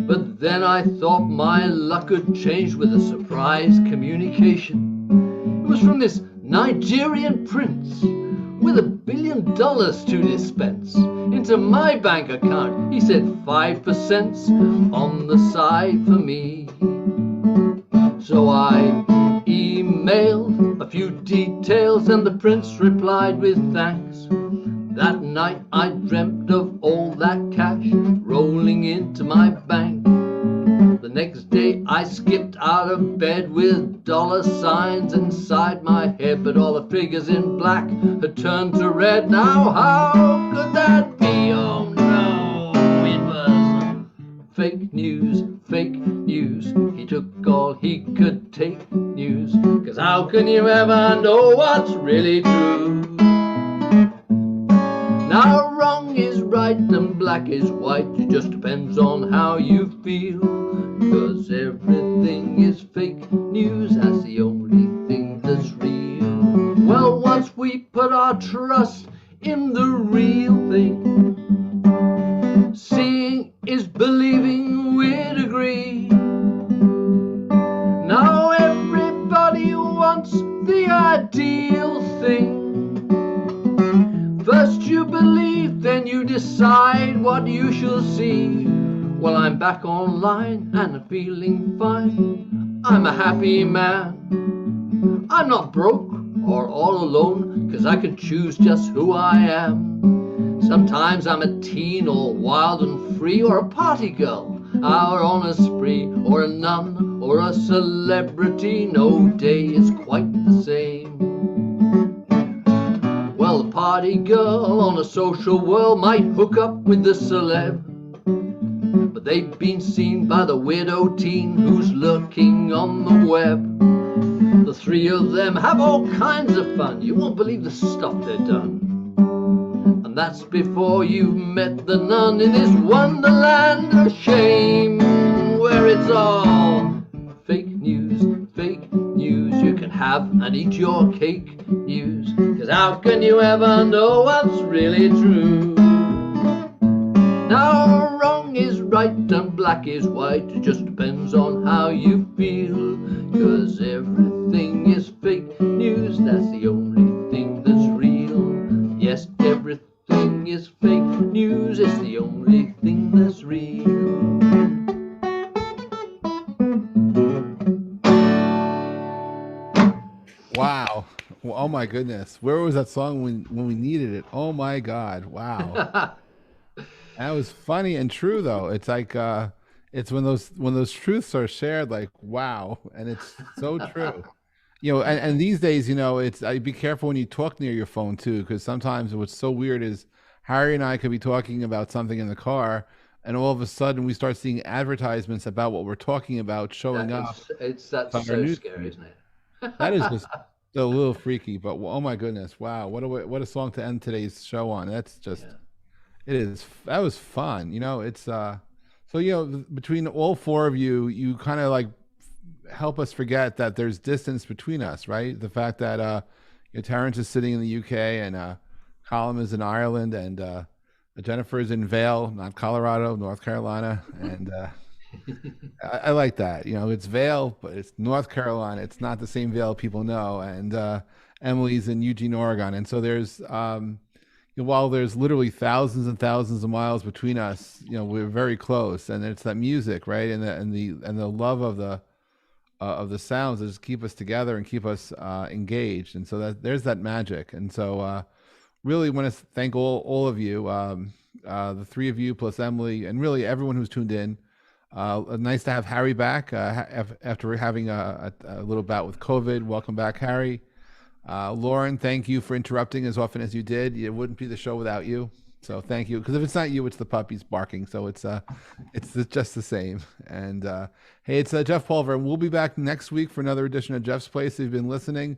But then I thought my luck had changed with a surprise communication. It was from this Nigerian prince with $1 billion to dispense into my bank account. He said 5% on the side for me. So I emailed a few details and the prince replied with thanks. That night I dreamt of all that cash rolling into my bank. The next day I skipped out of bed with dollar signs inside my head, but all the figures in black had turned to red. Now how could that be? Oh no, it was fake news, fake news. He took all he could take news. 'Cause how can you ever know what's really true? Now wrong is right and black is white, it just depends on how you feel. 'Cause everything is fake news, that's the only thing that's real. Well, once we put our trust in the real thing, seeing is believing, we'd agree. Now everybody wants the ideal thing. First you believe, then you decide what you shall see. Well, I'm back online and I'm feeling fine. I'm a happy man. I'm not broke or all alone, 'cause I can choose just who I am. Sometimes I'm a teen all wild and free, or a party girl out on a spree, or a nun or a celebrity. No day is quite the same. Well, the party girl on a social world might hook up with the celeb, but they've been seen by the weirdo teen who's lurking on the web. The three of them have all kinds of fun. You won't believe the stuff they've done. And that's before you've met the nun in this wonderland of shame, where it's all fake news, fake news. You can have and eat your cake news. 'Cause how can you ever know what's really true? Now wrong is right and black is white, it just depends on how you feel. 'Cause everything is fake news, that's the only thing that's real. Yes, everything is fake news, it's the only thing that's real. Wow. Well, oh my goodness. Where was that song when we needed it? Oh my God. Wow. That was funny and true though. It's like it's when those truths are shared, like wow, and it's so true. You know, and these days, you know, it's be careful when you talk near your phone too, because sometimes what's so weird is Harry and I could be talking about something in the car, and all of a sudden we start seeing advertisements about what we're talking about showing up. That's on our so news scary, feed. isn't it? That is just a little freaky, but oh my goodness, wow, what a song to end today's show on. That's just It is. That was fun. It's so between all four of you, you kind of like help us forget that there's distance between us, right? The fact that Terrence is sitting in the UK and Colm is in Ireland and Jennifer is in Vail, not Colorado, North Carolina, and I like that. It's Vail, but it's North Carolina. It's not the same Vail people know. And Emily's in Eugene, Oregon, and so there's while there's literally thousands and thousands of miles between us, we're very close, and it's that music, right, and the love of the sounds that just keep us together and keep us engaged, and so that there's that magic, and so really want to thank all of you, the three of you plus Emily, and really everyone who's tuned in. Nice to have Harry back after having a little bout with COVID. Welcome back, Harry. Lauren, thank you for interrupting as often as you did. It wouldn't be the show without you. So thank you. Because if it's not you, it's the puppies barking. So it's just the same. And hey, it's Jeff Pulver. We'll be back next week for another edition of Jeff's Place. If you've been listening,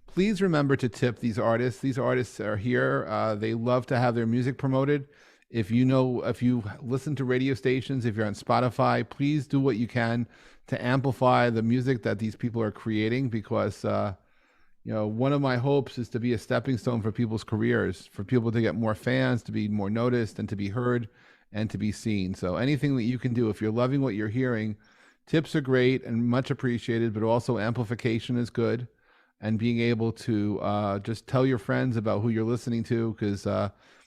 please remember to tip these artists. These artists are here. They love to have their music promoted. If you listen to radio stations, if you're on Spotify, please do what you can to amplify the music that these people are creating, because one of my hopes is to be a stepping stone for people's careers, for people to get more fans, to be more noticed, and to be heard and to be seen. So anything that you can do, if you're loving what you're hearing, tips are great and much appreciated, but also amplification is good. And being able to just tell your friends about who you're listening to, because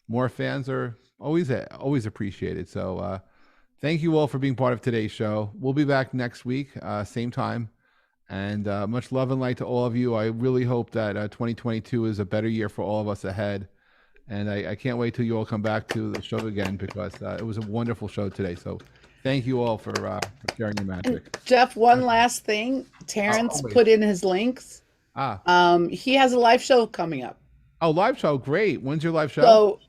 more fans are always appreciated. So thank you all for being part of today's show. We'll be back next week, same time. And much love and light to all of you. I really hope that 2022 is a better year for all of us ahead. And I can't wait till you all come back to the show again, because it was a wonderful show today. So thank you all for sharing your magic. Jeff, one last thing. Terrence put in his links. He has a live show coming up. Oh, live show. Great. When's your live show? So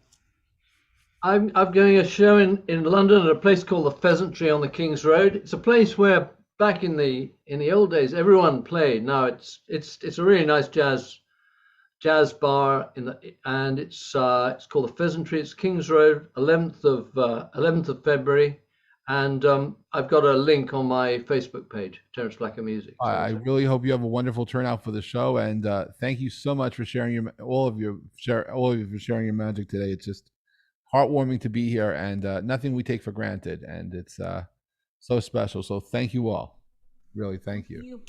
I'm going a show in London at a place called the Pheasantry on the King's Road. It's a place where back in the old days everyone played. Now it's a really nice jazz bar and it's called the Pheasantry. It's King's Road, 11th of February, and I've got a link on my Facebook page, Terence Blacker Music. So I really hope you have a wonderful turnout for the show, and thank you so much for sharing all of you for sharing your magic today. It's just heartwarming to be here, and nothing we take for granted, and it's so special. So thank you all. Really, thank you.